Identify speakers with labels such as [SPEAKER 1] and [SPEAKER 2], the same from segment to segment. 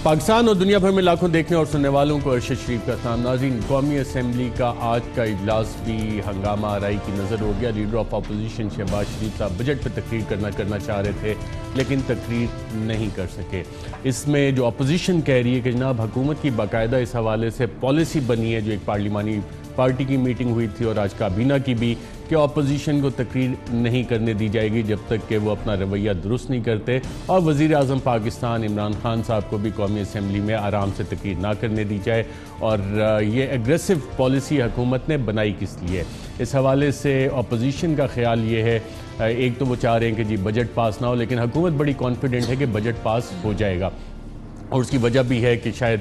[SPEAKER 1] پاکستان اور دنیا بھر میں لاکھوں دیکھنے اور سننے والوں کو ارشد شریف کا سلام۔ ناظرین، قومی اسمبلی کا آج کا اجلاس بھی ہنگامہ آرائی کی نظر ہو گیا۔ لیڈر آف اپوزیشن شہباز شریف صاحب بجٹ پہ تقریر کرنا چاہ رہے تھے لیکن تقریر نہیں کر سکے۔ اس میں جو اپوزیشن کہہ رہی ہے کہ جناب حکومت کی باقاعدہ اس حوالے سے پالیسی بنی ہے، جو ایک پارلیمانی پارٹی کی میٹنگ ہوئی تھی اور آج کابینہ کی بھی، کہ اپوزیشن کو تقریر نہیں کرنے دی جائے گی جب تک کہ وہ اپنا رویہ درست نہیں کرتے، اور وزیر اعظم پاکستان عمران خان صاحب کو بھی قومی اسمبلی میں آرام سے تقریر نہ کرنے دی جائے۔ اور یہ ایگریسو پالیسی حکومت نے بنائی کس لیے؟ اس حوالے سے اپوزیشن کا خیال یہ ہے، ایک تو وہ چاہ رہے ہیں کہ جی بجٹ پاس نہ ہو، لیکن حکومت بڑی کانفیڈنٹ ہے کہ بجٹ پاس ہو جائے گا، اور اس کی وجہ بھی ہے کہ شاید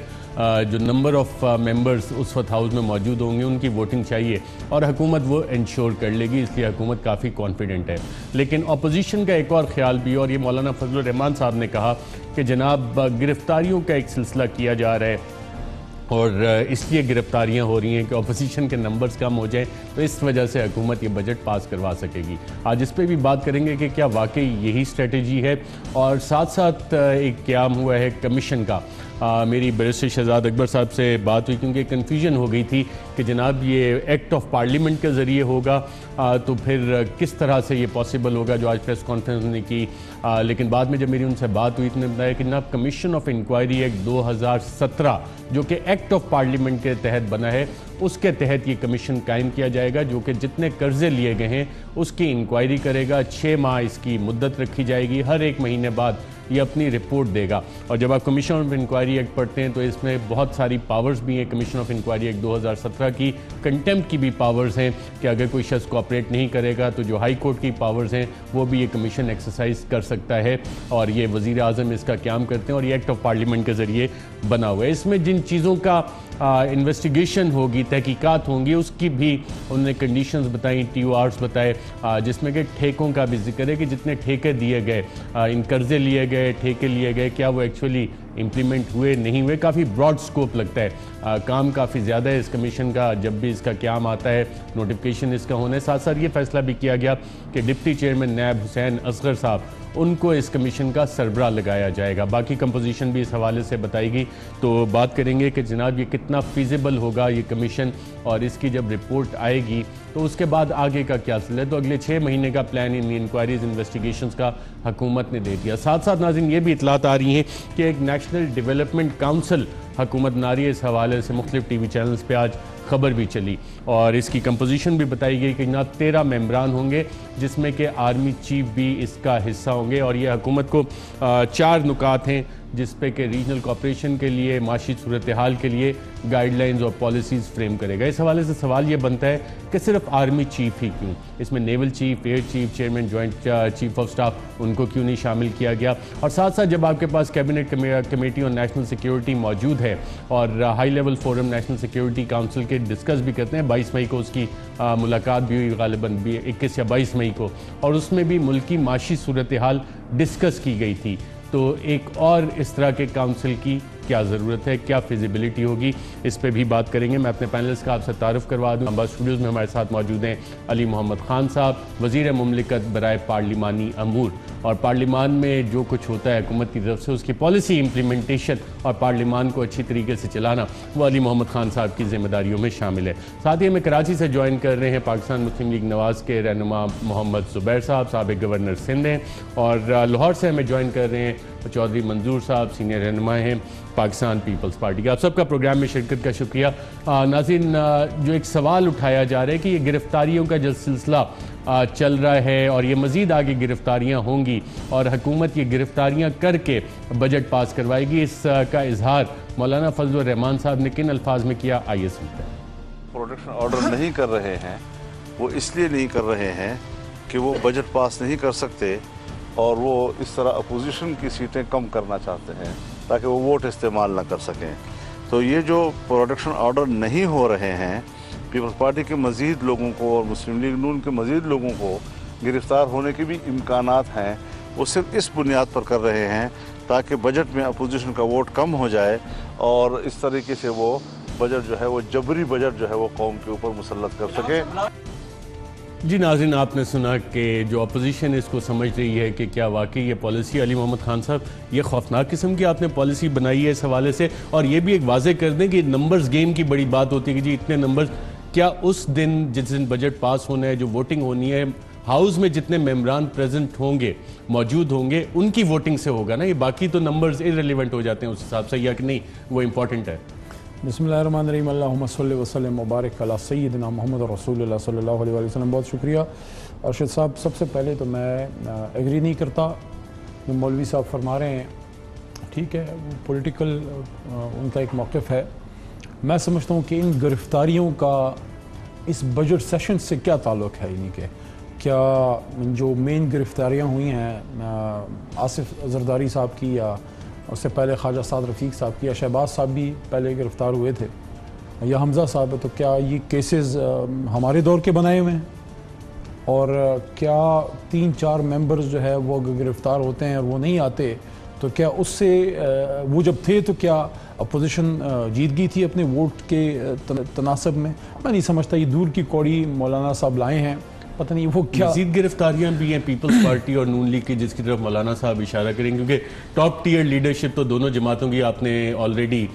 [SPEAKER 1] جو نمبر آف ممبرز اس وقت ہاؤس میں موجود ہوں گے ان کی ووٹنگ چاہیے، اور حکومت وہ انشور کر لے گی، اس لیے حکومت کافی کانفیڈنٹ ہے۔ لیکن اپوزیشن کا ایک اور خیال بھی، اور یہ مولانا فضل الرحمان صاحب نے کہا کہ جناب گرفتاریوں کا ایک سلسلہ کیا جا رہا ہے، اور اس لیے گرفتاریاں ہو رہی ہیں کہ اپوزیشن کے نمبرز کم ہو جائیں، تو اس وجہ سے حکومت یہ بجٹ پاس کروا سکے گی۔ آج اس پہ بھی بات کریں گے کہ کیا واقعی یہی اسٹریٹجی ہے، اور ساتھ ساتھ ایک قیام ہوا ہے کمیشن کا۔ میری بیرسٹر شہزاد اکبر صاحب سے بات ہوئی کیونکہ کنفیوژن ہو گئی تھی کہ جناب یہ ایکٹ آف پارلیمنٹ کے ذریعے ہوگا تو پھر کس طرح سے یہ پاسبل ہوگا، جو آج پریس کانفرنس نے کی۔ لیکن بعد میں جب میری ان سے بات ہوئی تو نے بتایا کہ جناب کمیشن آف انکوائری ایکٹ 2017 جو کہ ایکٹ آف پارلیمنٹ کے تحت بنا ہے، اس کے تحت یہ کمیشن قائم کیا جائے گا، جو کہ جتنے قرضے لیے گئے ہیں اس کی انکوائری کرے گا۔ 6 ماہ اس کی مدت رکھی جائے گی، ہر 1 مہینے بعد یہ اپنی رپورٹ دے گا۔ اور جب آپ کمیشن آف انکوائری ایکٹ پڑھتے ہیں تو اس میں بہت ساری پاورز بھی ہیں۔ کمیشن آف انکوائری ایکٹ 2017 کی کنٹیمپٹ کی بھی پاورز ہیں کہ اگر کوئی شخص کوآپریٹ نہیں کرے گا تو جو ہائی کورٹ کی پاورز ہیں وہ بھی یہ کمیشن ایکسرسائز کر سکتا ہے، اور یہ وزیر اعظم اس کا قیام کرتے ہیں، اور یہ ایکٹ آف پارلیمنٹ کے ذریعے بنا ہوا ہے۔ اس میں جن چیزوں کا انویسٹیگیشن ہوگی، تحقیقات ہوں گی، اس کی بھی انہوں نے کنڈیشنز بتائیں، TORs بتائے، جس میں کہ ٹھیکوں کا بھی ذکر ہے کہ جتنے ٹھیکے دیے گئے، ان قرضے لیے گئے، ٹھیکے لیے گئے، کیا وہ ایکچولی امپلیمنٹ ہوئے نہیں ہوئے۔ کافی براڈ سکوپ لگتا ہے، کام کافی زیادہ ہے اس کمیشن کا۔ جب بھی اس کا قیام آتا ہے، نوٹیفیکیشن اس کا ہونا ہے۔ ساتھ ساتھ یہ فیصلہ بھی کیا گیا کہ ڈپٹی چیئرمین نیب حسین اصغر صاحب، ان کو اس کمیشن کا سربراہ لگایا جائے گا۔ باقی کمپوزیشن بھی اس حوالے سے بتائی گئی، تو بات کریں گے کہ جناب یہ کتنا فیزیبل ہوگا یہ کمیشن، اور اس کی جب رپورٹ آئے گی تو اس کے بعد آگے کا کیا سلسلہ ہے۔ تو اگلے 6 مہینے کا پلان ان انکوائریز انویسٹیگیشنز کا حکومت نے دے دیا۔ ساتھ ساتھ ناظرین یہ بھی اطلاعات آ رہی ہیں کہ ایک نیشنل ڈیولپمنٹ کاؤنسل حکومت بنا رہی ہے۔ اس حوالے سے مختلف ٹی وی چینلز پہ آج خبر بھی چلی، اور اس کی کمپوزیشن بھی بتائی گئی کہ جناب 13 ممبران ہوں گے، جس میں کہ آرمی چیف بھی اس کا حصہ ہوں گے، اور یہ حکومت کو 4 نکات ہیں جس پہ کہ ریجنل کوآپریشن کے لیے، معاشی صورتحال کے لیے گائیڈ لائنز اور پالیسیز فریم کرے گا۔ اس حوالے سے سوال یہ بنتا ہے کہ صرف آرمی چیف ہی کیوں؟ اس میں naval chief, air chief, chairman joint chief of staff, ان کو کیوں نہیں شامل کیا گیا؟ اور ساتھ ساتھ جب آپ کے پاس کیبنٹ کمیٹی اور نیشنل سیکیورٹی موجود ہے، اور high level forum national security council کے ڈسکس بھی کرتے ہیں، 22 مئی کو اس کی ملاقات بھی ہوئی، غالباً 21 یا 22 مئی کو، اور اس میں بھی ملکی معاشی صورتحال ڈسکس کی گئی تھی۔ تو ایک اور اس طرح کے کاؤنسل کی کیا ضرورت ہے، کیا فیزیبلٹی ہوگی، اس پہ بھی بات کریں گے۔ میں اپنے پینلز کا آپ سے تعارف کروا دوں۔ ہمارے اسٹوڈیوز میں ہمارے ساتھ موجود ہیں علی محمد خان صاحب، وزیر مملکت برائے پارلیمانی امور، اور پارلیمان میں جو کچھ ہوتا ہے حکومت کی طرف سے اس کی پالیسی امپلیمنٹیشن اور پارلیمان کو اچھی طریقے سے چلانا، وہ علی محمد خان صاحب کی ذمہ داریوں میں شامل ہے۔ ساتھ ہی ہمیں کراچی سے جوائن کر رہے ہیں پاکستان مسلم لیگ نواز کے رہنما محمد زبیر صاحب، سابق گورنر سندھ ہیں، اور لاہور سے ہمیں جوائن کر رہے ہیں چودھری منظور صاحب، سینئر رہنما ہیں پاکستان پیپلز پارٹی کا۔ آپ سب کا پروگرام میں شرکت کا شکریہ۔ ناظرین، جو ایک سوال اٹھایا جا رہا ہے کہ یہ گرفتاریوں کا جو سلسلہ چل رہا ہے، اور یہ مزید آگے گرفتاریاں ہوں گی، اور حکومت یہ گرفتاریاں کر کے بجٹ پاس کروائے گی، اس کا اظہار مولانا فضل الرحمان صاحب نے کن الفاظ میں کیا، آئیے سنتے ہیں۔
[SPEAKER 2] پروٹیکشن آرڈر نہیں کر رہے ہیں، وہ اس لیے نہیں کر رہے ہیں کہ وہ بجٹ پاس نہیں کر سکتے، اور وہ اس طرح اپوزیشن کی سیٹیں کم کرنا چاہتے ہیں تاکہ وہ ووٹ استعمال نہ کر سکیں۔ تو یہ جو پروٹیکشن آرڈر نہیں ہو رہے ہیں، پیپلز پارٹی کے مزید لوگوں کو اور مسلم لیگ نون کے مزید لوگوں کو گرفتار ہونے کے بھی امکانات ہیں، وہ صرف اس بنیاد پر کر رہے ہیں تاکہ بجٹ میں اپوزیشن کا ووٹ کم ہو جائے، اور اس طریقے سے وہ بجٹ جو ہے، وہ جبری بجٹ جو ہے وہ قوم کے اوپر مسلط کر سکے۔
[SPEAKER 1] جی ناظرین، آپ نے سنا کہ جو اپوزیشن اس کو سمجھ رہی ہے کہ کیا واقعی یہ پالیسی علی محمد خان صاحب یہ خوفناک قسم کی آپ نے پالیسی بنائی ہے اس حوالے سے، اور یہ بھی ایک واضح کر دیں کہ نمبرز گیم کی بڑی بات ہوتی ہے کہ جی اتنے نمبرز، کیا اس دن جس دن بجٹ پاس ہونا ہے جو ووٹنگ ہونی ہے ہاؤس میں جتنے ممبران پریزنٹ ہوں گے موجود ہوں گے ان کی ووٹنگ سے ہوگا نا، یہ باقی تو نمبرز ارریلیونٹ ہو جاتے ہیں اس حساب سے، یا کہ نہیں وہ امپورٹنٹ ہے؟
[SPEAKER 3] بسم اللہ الرحمن الرحیم، اللہم صلی وسلم مبارک علی سیدنا محمد رسول اللہ صلی اللہ علیہ وسلم۔ بہت شکریہ ارشد صاحب۔ سب سے پہلے تو میں ایگری نہیں کرتا جو مولوی صاحب فرما رہے ہیں، ٹھیک ہے پولیٹیکل ان کا ایک موقف ہے، میں سمجھتا ہوں کہ ان گرفتاریوں کا اس بجٹ سیشن سے کیا تعلق ہے، یعنی کہ کیا جو مین گرفتاریاں ہوئی ہیں آصف زرداری صاحب کی، یا اس سے پہلے خواجہ سعد رفیق صاحب کی، یا شہباز صاحب بھی پہلے گرفتار ہوئے تھے، یا حمزہ صاحب ہے، تو کیا یہ کیسز ہمارے دور کے بنائے ہوئے ہیں؟ اور کیا 3-4 ممبرز جو ہے وہ گرفتار ہوتے ہیں اور وہ نہیں آتے تو کیا اس سے وہ جب تھے تو کیا اپوزیشن جیت گئی تھی اپنے ووٹ کے تناسب میں؟ میں نہیں سمجھتا، یہ دور کی کوڑی مولانا صاحب لائے ہیں، پتہ نہیں وہ کیا
[SPEAKER 1] مزید گرفتاریاں بھی ہیں پیپلز پارٹی اور نون لیگ کی، جس کی طرف مولانا صاحب اشارہ کریں، کیونکہ ٹاپ ٹیئر لیڈرشپ تو دونوں جماعتوں کی آپ نے آلریڈی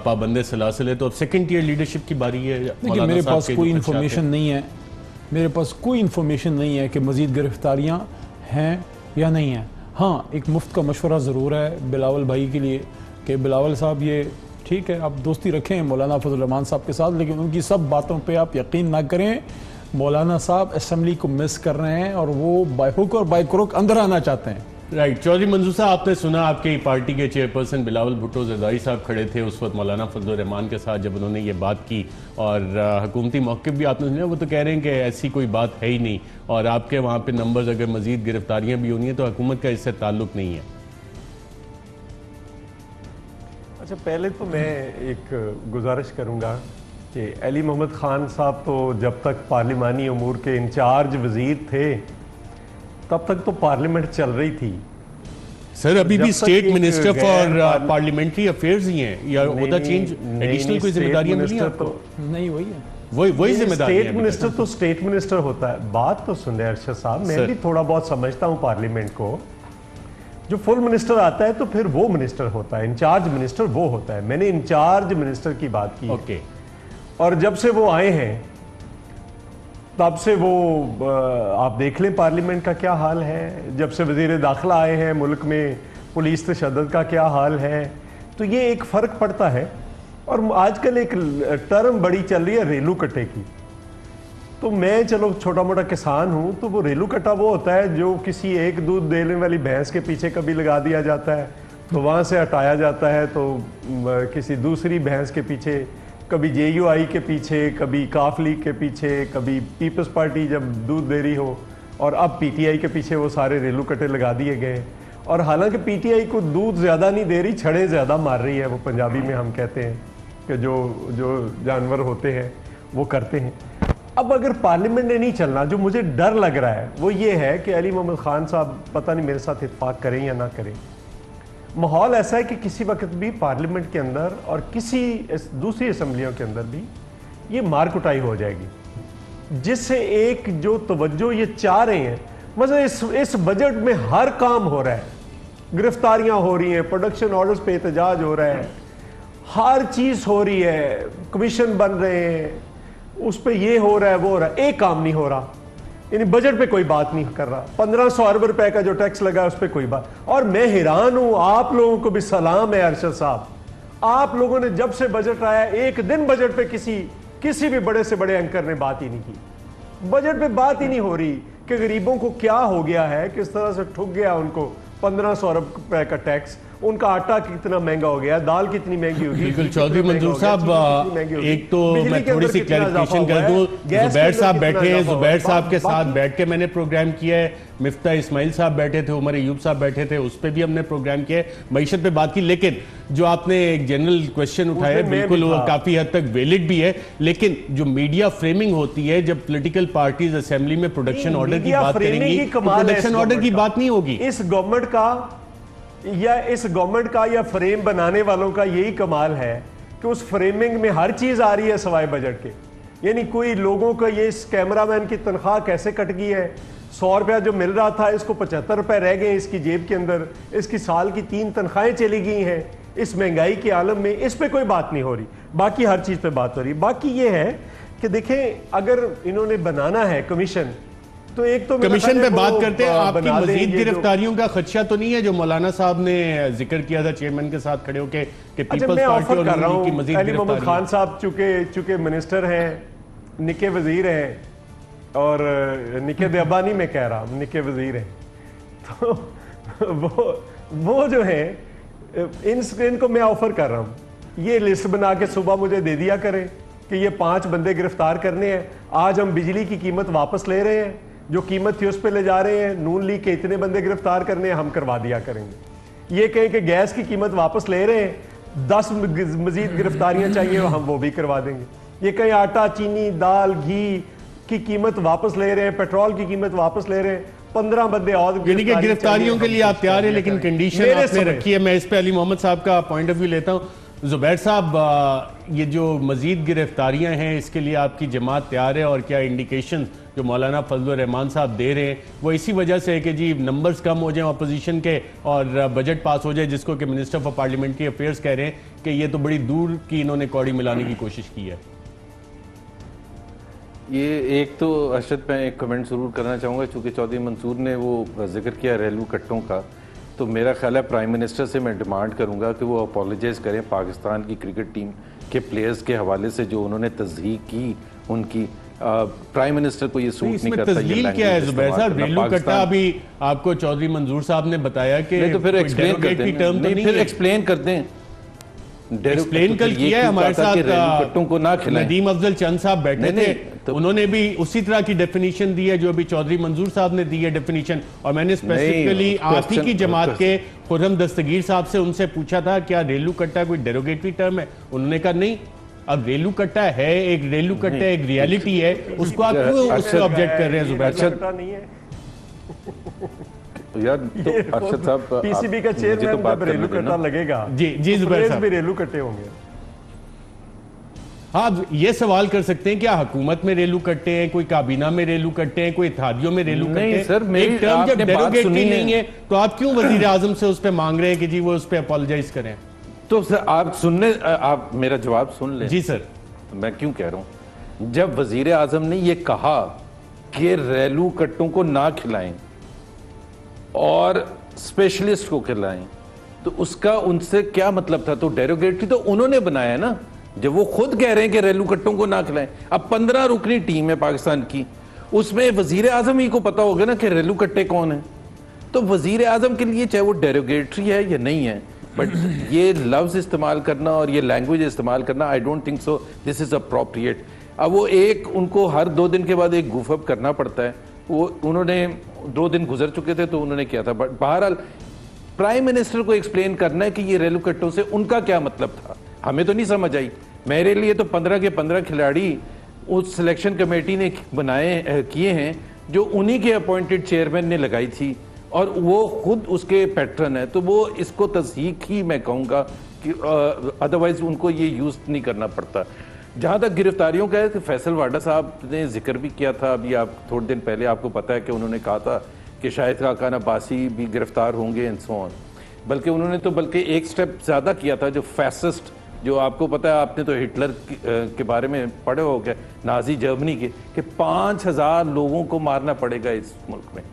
[SPEAKER 1] پابند سلاسل ہے، تو اب سیکنڈ ٹیئر لیڈرشپ کی باری ہے۔
[SPEAKER 3] دیکھیں میرے پاس کوئی انفارمیشن نہیں ہے، میرے پاس کوئی انفارمیشن نہیں ہے کہ مزید گرفتاریاں ہیں یا نہیں ہیں۔ ہاں ایک مفت کا مشورہ ضرور ہے بلاول بھائی کے لیے کہ بلاول صاحب یہ ٹھیک ہے آپ دوستی رکھیں مولانا فضل الرحمان صاحب کے ساتھ، لیکن ان کی سب باتوں پہ آپ یقین نہ کریں۔ مولانا صاحب اسمبلی کو مس کر رہے ہیں اور وہ بائی ہک اور بائی کروک اندر آنا چاہتے ہیں۔
[SPEAKER 1] رائٹ، چودھری منظور صاحب آپ نے سنا آپ کی پارٹی کے چیئرپرسن بلاول بھٹو زرداری صاحب کھڑے تھے اس وقت مولانا فضل الرحمان کے ساتھ جب انہوں نے یہ بات کی، اور حکومتی موقف بھی آپ نے سنا، وہ تو کہہ رہے ہیں کہ ایسی کوئی بات ہے ہی نہیں، اور آپ کے وہاں پہ نمبرز اگر مزید گرفتاریاں بھی ہونی ہیں تو حکومت کا اس سے تعلق نہیں ہے۔
[SPEAKER 4] اچھا پہلے تو میں ایک گزارش کروں گا کہ علی محمد خان صاحب تو جب تک پارلیمانی امور کے انچارج وزیر تھے تب تک تو پارلیمنٹ چل رہی تھی۔
[SPEAKER 1] سر ابھی بھی state minister for parliamentary affairs ہی ہیں، یا عہدہ چینج ایڈیشنل کوئی ذمہ داریاں ملی ہیں آپ کو؟
[SPEAKER 3] نہیں وہی ہے،
[SPEAKER 1] وہی ذمہ داریاں ہیں۔
[SPEAKER 4] اسٹیٹ منسٹر تو اسٹیٹ منسٹر ہوتا ہے۔ بات تو سن رہے ارشد صاحب، میں بھی تھوڑا بہت سمجھتا ہوں پارلیمنٹ کو، جو فل منسٹر آتا ہے تو پھر وہ منسٹر ہوتا ہے، انچارج منسٹر وہ ہوتا ہے۔ میں نے انچارج منسٹر کی بات کی،
[SPEAKER 1] اوکے،
[SPEAKER 4] اور جب سے وہ آئے ہیں تب سے وہ آپ دیکھ لیں پارلیمنٹ کا کیا حال ہے، جب سے وزیر داخلہ آئے ہیں ملک میں پولیس تشدد کا کیا حال ہے، تو یہ ایک فرق پڑتا ہے۔ اور آج کل ایک ٹرم بڑی چل رہی ہے ریلو کٹے کی، تو میں چلو چھوٹا موٹا کسان ہوں، تو وہ ریلو کٹا وہ ہوتا ہے جو کسی ایک دودھ دینے والی بھینس کے پیچھے کبھی لگا دیا جاتا ہے تو وہاں سے ہٹایا جاتا ہے، تو کسی دوسری بھینس کے پیچھے، کبھی جے یو آئی کے پیچھے، کبھی کاف لیگ کے پیچھے، کبھی پیپلز پارٹی جب دودھ دے رہی ہو، اور اب پی ٹی آئی کے پیچھے وہ سارے ریلو کٹے لگا دیے گئے۔ اور حالانکہ پی ٹی آئی کو دودھ زیادہ نہیں دے رہی، چھڑے زیادہ مار رہی ہے، وہ پنجابی میں ہم کہتے ہیں کہ جو جانور ہوتے ہیں وہ کرتے ہیں۔ اب اگر پارلیمنٹ نے نہیں چلنا، جو مجھے ڈر لگ رہا ہے وہ یہ ہے کہ علی محمد خان صاحب پتہ نہیں میرے ساتھ اتفاق کریں یا نہ کریں۔ ماحول ایسا ہے کہ کسی وقت بھی پارلیمنٹ کے اندر اور کسی دوسری اسمبلیوں کے اندر بھی یہ مار کٹائی ہو جائے گی، جس سے ایک جو توجہ یہ چاہ رہے ہیں، مثلا اس بجٹ میں ہر کام ہو رہا ہے، گرفتاریاں ہو رہی ہیں، پروڈکشن آرڈرز پہ احتجاج ہو رہا ہے، ہر چیز ہو رہی ہے، کمیشن بن رہے ہیں، اس پہ یہ ہو رہا ہے وہ ہو رہا ہے، ایک کام نہیں ہو رہا، یعنی بجٹ پہ کوئی بات نہیں کر رہا۔ 1500 ارب روپے کا جو ٹیکس لگا ہے اس پہ کوئی بات، اور میں حیران ہوں، آپ لوگوں کو بھی سلام ہے ارشد صاحب، آپ لوگوں نے جب سے بجٹ آیا ایک دن بجٹ پہ کسی بھی بڑے سے بڑے اینکر نے بات ہی نہیں کی، بجٹ پہ بات ہی نہیں ہو رہی کہ غریبوں کو کیا ہو گیا ہے، کس طرح سے ٹھک گیا ان کو 1500 ارب روپے کا ٹیکس، ان کا آٹا کتنا مہنگا ہو گیا، دال کتنی مہنگی ہوگی۔
[SPEAKER 1] بالکل چودھری منظور صاحب، ایک تو میں تھوڑی سی کلیریفیکیشن کر دوں، زبیر صاحب بیٹھے ہیں، زبیر صاحب کے ساتھ بیٹھ کے میں نے پروگرام کیا ہے، مفتاح اسماعیل صاحب بیٹھے تھے، عمر ایوب صاحب بیٹھے تھے، اس پہ بھی ہم نے پروگرام کیا ہے، معیشت پہ بات کی، لیکن جو آپ نے ایک جنرل کویسچن اٹھایا ہے بالکل وہ کافی حد تک ویلڈ بھی ہے، لیکن جو میڈیا فریمنگ ہوتی ہے جب پولیٹیکل پارٹیز اسمبلی میں پروڈکشن آرڈر کی بات کریں گی تو پروڈکشن آرڈر کی بات نہیں ہوگی۔
[SPEAKER 4] اس گورنمنٹ کا یا فریم بنانے والوں کا یہی کمال ہے کہ اس فریمنگ میں ہر چیز آ رہی ہے سوائے بجٹ کے۔ یعنی کوئی لوگوں کا یہ اس کیمرہ مین کی تنخواہ کیسے کٹ گئی ہے, 100 روپیہ جو مل رہا تھا اس کو 75 روپے رہ گئے اس کی جیب کے اندر, اس کی سال کی 3 تنخواہیں چلی گئی ہیں اس مہنگائی کے عالم میں, اس پہ کوئی بات نہیں ہو رہی, باقی ہر چیز پہ بات ہو رہی. باقی یہ ہے کہ دیکھیں اگر انہوں نے بنانا ہے کمیشن تو ایک تو
[SPEAKER 1] کمیشن پہ بات کرتے ہیں, آپ کی مزید گرفتاریوں کا خدشہ تو نہیں ہے جو مولانا صاحب نے ذکر کیا تھا چیئرمین کے ساتھ کھڑے ہو کے کہ پیپلز پارٹی اور انہوں کی مزید
[SPEAKER 4] علی محمد
[SPEAKER 1] گرفتاری؟
[SPEAKER 4] خان صاحب چونکہ منسٹر ہیں, نکے وزیر ہیں, اور نکے دیابا نہیں میں کہہ رہا ہوں, نکے وزیر ہیں, تو وہ جو ہیں ان کو میں آفر کر رہا ہوں, یہ لسٹ بنا کے صبح مجھے دے دیا کریں کہ یہ 5 بندے گرفتار کرنے ہیں. آج ہم بجلی کی قیمت واپس لے رہے ہیں, جو قیمت تھی اس پہ لے جا رہے ہیں, نون لیگ کے اتنے بندے گرفتار کرنے ہیں, ہم کروا دیا کریں گے. یہ کہیں کہ گیس کی قیمت واپس لے رہے ہیں, 10 مزید گرفتاریاں چاہیے ہم وہ بھی کروا دیں گے. یہ کہیں آٹا, چینی, دال, گھی کی قیمت واپس لے رہے ہیں, پیٹرول کی قیمت واپس لے رہے ہیں, 15 بندے اور
[SPEAKER 1] یعنی کہ گرفتاریوں کے لیے آپ تیار ہیں, لیکن کنڈیشن آپ نے رکھی ہے. میں اس پہ علی محمد صاحب کا پوائنٹ آف ویو لیتا ہوں. زبیر صاحب, یہ جو مزید گرفتاریاں ہیں اس کے لیے آپ کی جماعت تیار ہے, اور کیا انڈیکیشن جو مولانا فضل الرحمان صاحب دے رہے ہیں وہ اسی وجہ سے ہے کہ جی نمبرز کم ہو جائیں اپوزیشن کے اور بجٹ پاس ہو جائے, جس کو کہ منسٹر فار پارلیمنٹری افیئرز کہہ رہے ہیں کہ یہ تو بڑی دور کی انہوں نے کوڑی ملانے کی کوشش کی ہے؟
[SPEAKER 5] یہ ایک تو ارشد میں ایک کمنٹ ضرور کرنا چاہوں گا, چونکہ چودھری منصور نے وہ ذکر کیا ریلو کٹوں کا, تو میرا خیال ہے پرائم منسٹر سے میں ڈیمانڈ کروں گا کہ وہ اپولوجائز کریں پاکستان کی کرکٹ ٹیم کے پلیئرز کے حوالے سے جو انہوں نے تصدیق کی ان کی. پرائم منسٹر کو یہ سوٹ نہیں کرتا.
[SPEAKER 1] تسلیل کیا ہے زبیر صاحب؟ ریلو کٹا ابھی آپ کو چودھری منظور صاحب نے بتایا کہ
[SPEAKER 5] تو پھر ایکسپلین کرتے ہیں, پھر ایکسپلین کرتے ہیں.
[SPEAKER 1] ایکسپلین کل کیا ہے ہمارے ساتھ
[SPEAKER 5] کو نہ کھلائیں.
[SPEAKER 1] ندیم افضل چند صاحب بیٹھے تھے, انہوں نے بھی اسی طرح کی ڈیفینیشن دی ہے جو ابھی چودھری منظور صاحب نے دی ہے ڈیفینیشن, اور میں نے اسپیسیفکلی آپ ہی کی جماعت کے خرم دستگیر صاحب سے ان سے پوچھا تھا کیا ریلو کٹا کوئی ڈیروگیٹری ٹرم ہے, انہوں نے کہا نہیں. اب ریلو کٹا ہے, ایک ریلو کٹا ایک ریالٹی ہے, اس کو آپ کیوں اس سے آبجیکٹ کر رہے ہیں زبیر صاحب؟
[SPEAKER 5] یار تو ارشد صاحب
[SPEAKER 4] پی سی بی کا چیئرمین جب ریلو کٹا لگے گا,
[SPEAKER 1] جی زبیر صاحب
[SPEAKER 4] بھی ریلو کٹے ہوں گے.
[SPEAKER 1] ہاں یہ سوال کر سکتے ہیں کیا حکومت میں ریلو کٹے ہیں, کوئی کابینہ میں ریلو کٹے ہیں, کوئی اتحادیوں میں ریلو کٹے ہیں؟
[SPEAKER 5] سر
[SPEAKER 1] ایک ٹرم جب ڈیروگیٹری نہیں ہے تو آپ کیوں وزیر اعظم سے اس پہ مانگ رہے ہیں کہ جی وہ اس پہ اپولوجائز کریں؟
[SPEAKER 5] تو سر آپ میرا جواب سن لیں.
[SPEAKER 1] جی سر.
[SPEAKER 5] میں کیوں کہہ رہا ہوں, جب وزیر اعظم نے یہ کہا کہ ریلو کٹوں کو نہ کھلائیں اور اسپیشلسٹ کو کھلائیں, تو اس کا ان سے کیا مطلب تھا؟ تو ڈیروگیٹری تو انہوں نے بنایا نا, جب وہ خود کہہ رہے ہیں کہ ریلو کٹوں کو نہ کھلائیں. اب 15 رکنی ٹیم ہے پاکستان کی, اس میں وزیر اعظم ہی کو پتا ہوگا نا کہ ریلو کٹے کون ہیں. تو وزیر اعظم کے لیے چاہے وہ ڈیروگیٹری ہے یا نہیں ہے, بٹ یہ لفظ استعمال کرنا اور یہ لینگویج استعمال کرنا I don't think so this is appropriate. اب وہ ان کو ہر 2 دن کے بعد ایک گوف اپ کرنا پڑتا ہے. وہ انہوں نے 2 دن گزر چکے تھے تو انہوں نے کیا تھا, بٹ بہرحال پرائم منسٹر کو ایکسپلین کرنا ہے کہ یہ ریلو کٹوں سے ان کا کیا مطلب تھا. ہمیں تو نہیں سمجھ آئی. میرے لیے تو 15 کے 15 کھلاڑی اس سلیکشن کمیٹی نے کیے ہیں جو انہی کے اپوائنٹڈ چیئرمین نے لگائی تھی, اور وہ خود اس کے پیٹرن ہے, تو وہ اس کو تصدیق ہی میں کہوں گا کہ ادروائز ان کو یہ یوز نہیں کرنا پڑتا. جہاں تک گرفتاریوں کا ہے کہ فیصل واڈا صاحب نے ذکر بھی کیا تھا ابھی آپ تھوڑے دن پہلے, آپ کو پتا ہے کہ انہوں نے کہا تھا کہ شاہد خاقان عباسی بھی گرفتار ہوں گے اینڈ سو آن. بلکہ انہوں نے تو ایک سٹیپ زیادہ کیا تھا, جو فیسسٹ, جو آپ کو پتا ہے, آپ نے تو ہٹلر کے بارے میں پڑھے ہو گئے, نازی جرمنی کے, کہ 5000 لوگوں کو مارنا پڑے گا اس ملک میں.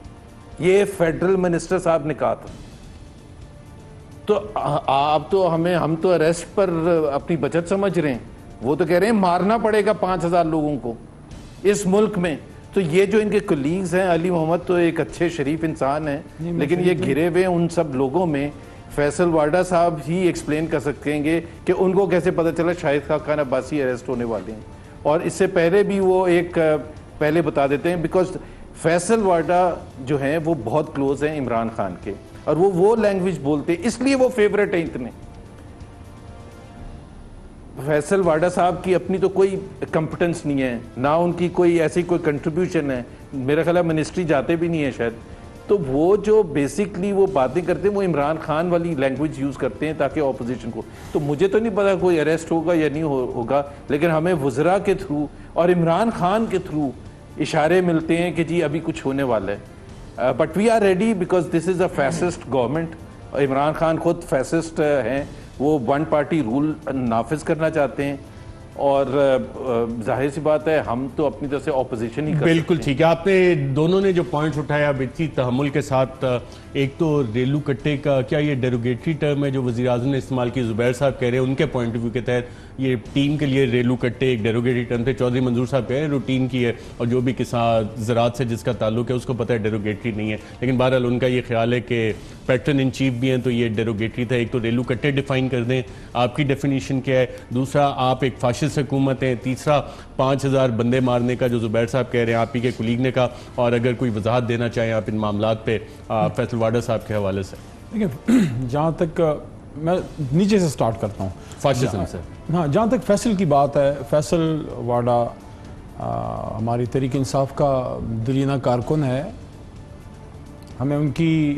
[SPEAKER 5] یہ فیڈرل منسٹر صاحب نے کہا تھا. تو آپ تو ہم تو اریسٹ پر اپنی بچت سمجھ رہے ہیں, وہ تو کہہ رہے ہیں مارنا پڑے گا 5000 لوگوں کو اس ملک میں. تو یہ جو ان کے کولیگز ہیں, علی محمد تو ایک اچھے شریف انسان ہیں, لیکن یہ گھرے ہوئے ان سب لوگوں میں فیصل واڈا صاحب ہی ایکسپلین کر سکیں گے کہ ان کو کیسے پتہ چلا شاہد خاقان عباسی اریسٹ ہونے والے ہیں. اور اس سے پہلے بھی وہ ایک پہلے بتا دیتے ہیں, بیکاز فیصل واڈا جو ہیں وہ بہت کلوز ہیں عمران خان کے, اور وہ لینگویج بولتے ہیں, اس لیے وہ فیورٹ ہیں اتنے. فیصل واڈا صاحب کی اپنی تو کوئی کمپٹنس نہیں ہے, نہ ان کی کوئی ایسی کوئی کنٹریبیوشن ہے. میرا خیال ہے منسٹری جاتے بھی نہیں ہے شاید, تو وہ جو بیسکلی وہ باتیں کرتے ہیں وہ عمران خان والی لینگویج یوز کرتے ہیں تاکہ اپوزیشن کو. تو مجھے تو نہیں پتا کوئی اریسٹ ہوگا یا نہیں ہوگا, لیکن ہمیں وزراء کے تھرو اور عمران خان کے تھرو اشارے ملتے ہیں کہ جی ابھی کچھ ہونے والا ہے. But we are ready because this is a fascist government. Imran Khan خود فیسسٹ ہیں, وہ ون پارٹی رول نافذ کرنا چاہتے ہیں, اور ظاہر سی بات ہے ہم تو اپنی طرف سے اپوزیشن ہی کر سکتے ہیں.
[SPEAKER 1] بالکل ٹھیک ہے, آپ نے دونوں نے جو پوائنٹس اٹھایا اب اتنی تحمل کے ساتھ. ایک تو ریلو کٹے کا کیا یہ ڈیروگیٹری ٹرم ہے جو وزیر اعظم نے استعمال کی, زبیر صاحب کہہ رہے ہیں ان کے پوائنٹ آف ویو کے تحت یہ ٹیم کے لیے ریلو کٹے ایک ڈیروگیٹری ٹرم تھے. چودھری منظور صاحب کہہ رہے ہیں روٹین کی ہے, اور جو بھی کسان زراعت سے جس کا تعلق ہے اس کو پتہ ہے ڈیروگیٹری نہیں ہے, لیکن بہرحال ان کا یہ خیال ہے کہ پیٹرن ان چیف بھی ہیں تو یہ ڈیروگیٹری تھا. ایک تو ریلو کٹے ڈیفائن کر دیں, آپ کی ڈیفینیشن کیا ہے. دوسرا آپ ایک فاشسٹ حکومت ہیں. تیسرا 5000 بندے مارنے کا جو زبیر صاحب کہہ رہے ہیں, آپ ہی کے کولیگ نے کہا. اور اگر کوئی وضاحت دینا چاہیں آپ ان معاملات پہ فیصل واڈا صاحب کے حوالے سے.
[SPEAKER 3] دیکھیں جہاں تک میں نیچے سے سٹارٹ کرتا ہوں,
[SPEAKER 1] فاشزم سے.
[SPEAKER 3] ہاں جہاں تک فیصل کی بات ہے, فیصل واڈا ہماری تحریک انصاف کا دلینہ کارکن ہے. ہمیں ان کی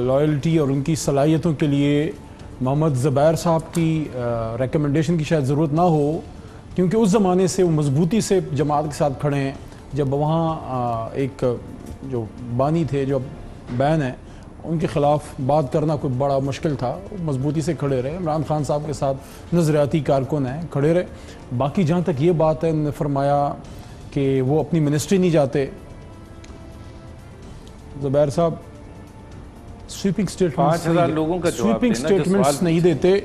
[SPEAKER 3] لائلٹی اور ان کی صلاحیتوں کے لیے محمد زبیر صاحب کی ریکمنڈیشن کی شاید ضرورت نہ ہو, کیونکہ اس زمانے سے وہ مضبوطی سے جماعت کے ساتھ کھڑے ہیں. جب وہاں ایک جو بانی تھے, جو بین ہیں, ان کے خلاف بات کرنا کوئی بڑا مشکل تھا, مضبوطی سے کھڑے رہے. عمران خان صاحب کے ساتھ نظریاتی کارکن ہیں, کھڑے رہے. باقی جہاں تک یہ بات ہے, انہوں نے فرمایا کہ وہ اپنی منسٹری نہیں جاتے. زبیر صاحب سویپنگ سٹیٹمنٹس نہیں دیتے,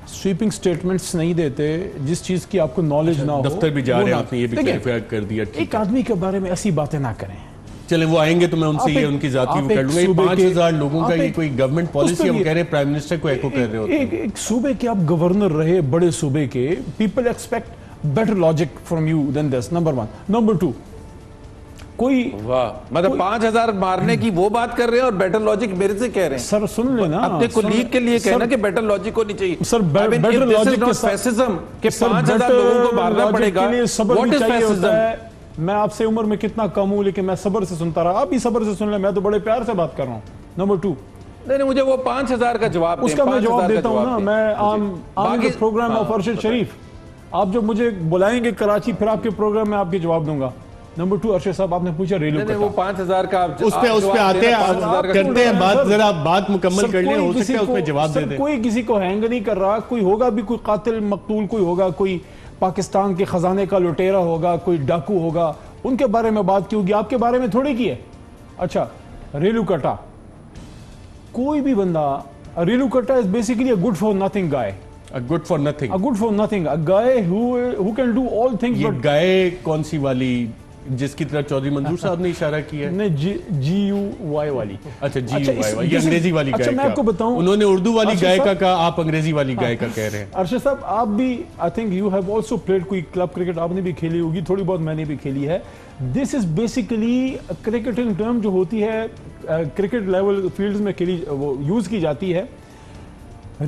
[SPEAKER 3] سویپنگ سٹیٹمنٹس نہیں دیتے جس چیز کی آپ کو نالج نہ ہو.
[SPEAKER 1] دفتر بھی جا رہے ہیں, آپ نے یہ بھی کلیریفائی کر دیا.
[SPEAKER 3] ایک آدمی کے بارے میں ایسی باتیں نہ کریں.
[SPEAKER 1] چلیں وہ آئیں گے تو میں ان سے یہ ان کی ذاتی وہ کر لوں گا. یہ 5000 لوگوں کا یہ کوئی گورنمنٹ پالیسی ہم کہہ رہے ہیں, پرائم منسٹر کو ایکو کر رہے ہوتے ہیں.
[SPEAKER 3] ایک صوبے کے آپ گورنر رہے, بڑے صوبے کے, people expect better logic from you then this, number 1. Number 2, کوئی
[SPEAKER 5] مطلب 5000 مارنے کی وہ بات کر رہے ہیں اور بیٹر لاجک میرے سے کہہ رہے ہیں.
[SPEAKER 3] سر سن لینا,
[SPEAKER 5] اپنے کولیگ کے لیے کہنا کہ بیٹر لاجک ہونی چاہیے.
[SPEAKER 3] سر بیٹر لاجک کے ساتھ
[SPEAKER 5] فیسزم کہ 5000 لوگوں کو مارنا پڑے گا,
[SPEAKER 3] صبر بھی چاہیے ہوتا ہے. میں آپ سے عمر میں کتنا کم ہوں, لیکن میں صبر سے سنتا رہا, آپ بھی صبر سے سن لیں, میں تو بڑے پیار سے بات کر رہا ہوں. نمبر 2,
[SPEAKER 5] نہیں مجھے وہ 5000 کا جواب دیں.
[SPEAKER 3] اس کا میں جواب دیتا ہوں نا. میں عام پروگرام آف ارشد شریف, آپ جب مجھے بلائیں گے کراچی, پھر آپ کے پروگرام میں آپ کے جواب دوں گا. نمبر 2, ارشد صاحب آپ نے پوچھا ریلو کٹا,
[SPEAKER 5] وہ 5000 کا
[SPEAKER 1] اس پہ آتے ہیں, کرتے ہیں بات, ذرا بات مکمل کر لیں, ہو سکتا ہے اس پہ جواب دے دیں.
[SPEAKER 3] کوئی کسی کو ہینگ نہیں کر رہا, کوئی ہوگا بھی, کوئی قاتل مقتول کوئی ہوگا, کوئی پاکستان کے خزانے کا لٹیرا ہوگا, کوئی ڈاکو ہوگا, ان کے بارے میں بات کی ہوگی, آپ کے بارے میں تھوڑی کی ہے. اچھا ریلو کٹا, کوئی بھی بندہ, ریلو کٹا is basically a good for nothing guy.
[SPEAKER 1] A good for nothing.
[SPEAKER 3] A good for nothing, a guy who can do all things.
[SPEAKER 1] یہ گائے کون سی والی جس کی طرف چودھری منظور صاحب نے اشارہ کیا ہے؟
[SPEAKER 3] نہیں, GUY والی.
[SPEAKER 1] اچھا GUY والی, یہ انگریزی والی گائے کا.
[SPEAKER 3] میں آپ کو بتاؤں,
[SPEAKER 1] انہوں نے اردو والی گائے کا کہا, آپ انگریزی والی گائے کا کہہ رہے ہیں.
[SPEAKER 3] ارشد صاحب آپ بھی, I think you have also played کوئی کلب کرکٹ آپ نے بھی کھیلی ہوگی, تھوڑی بہت میں نے بھی کھیلی ہے. This is basically cricketing term جو ہوتی ہے, کرکٹ لیول فیلڈز میں کھیلی, وہ یوز کی جاتی ہے.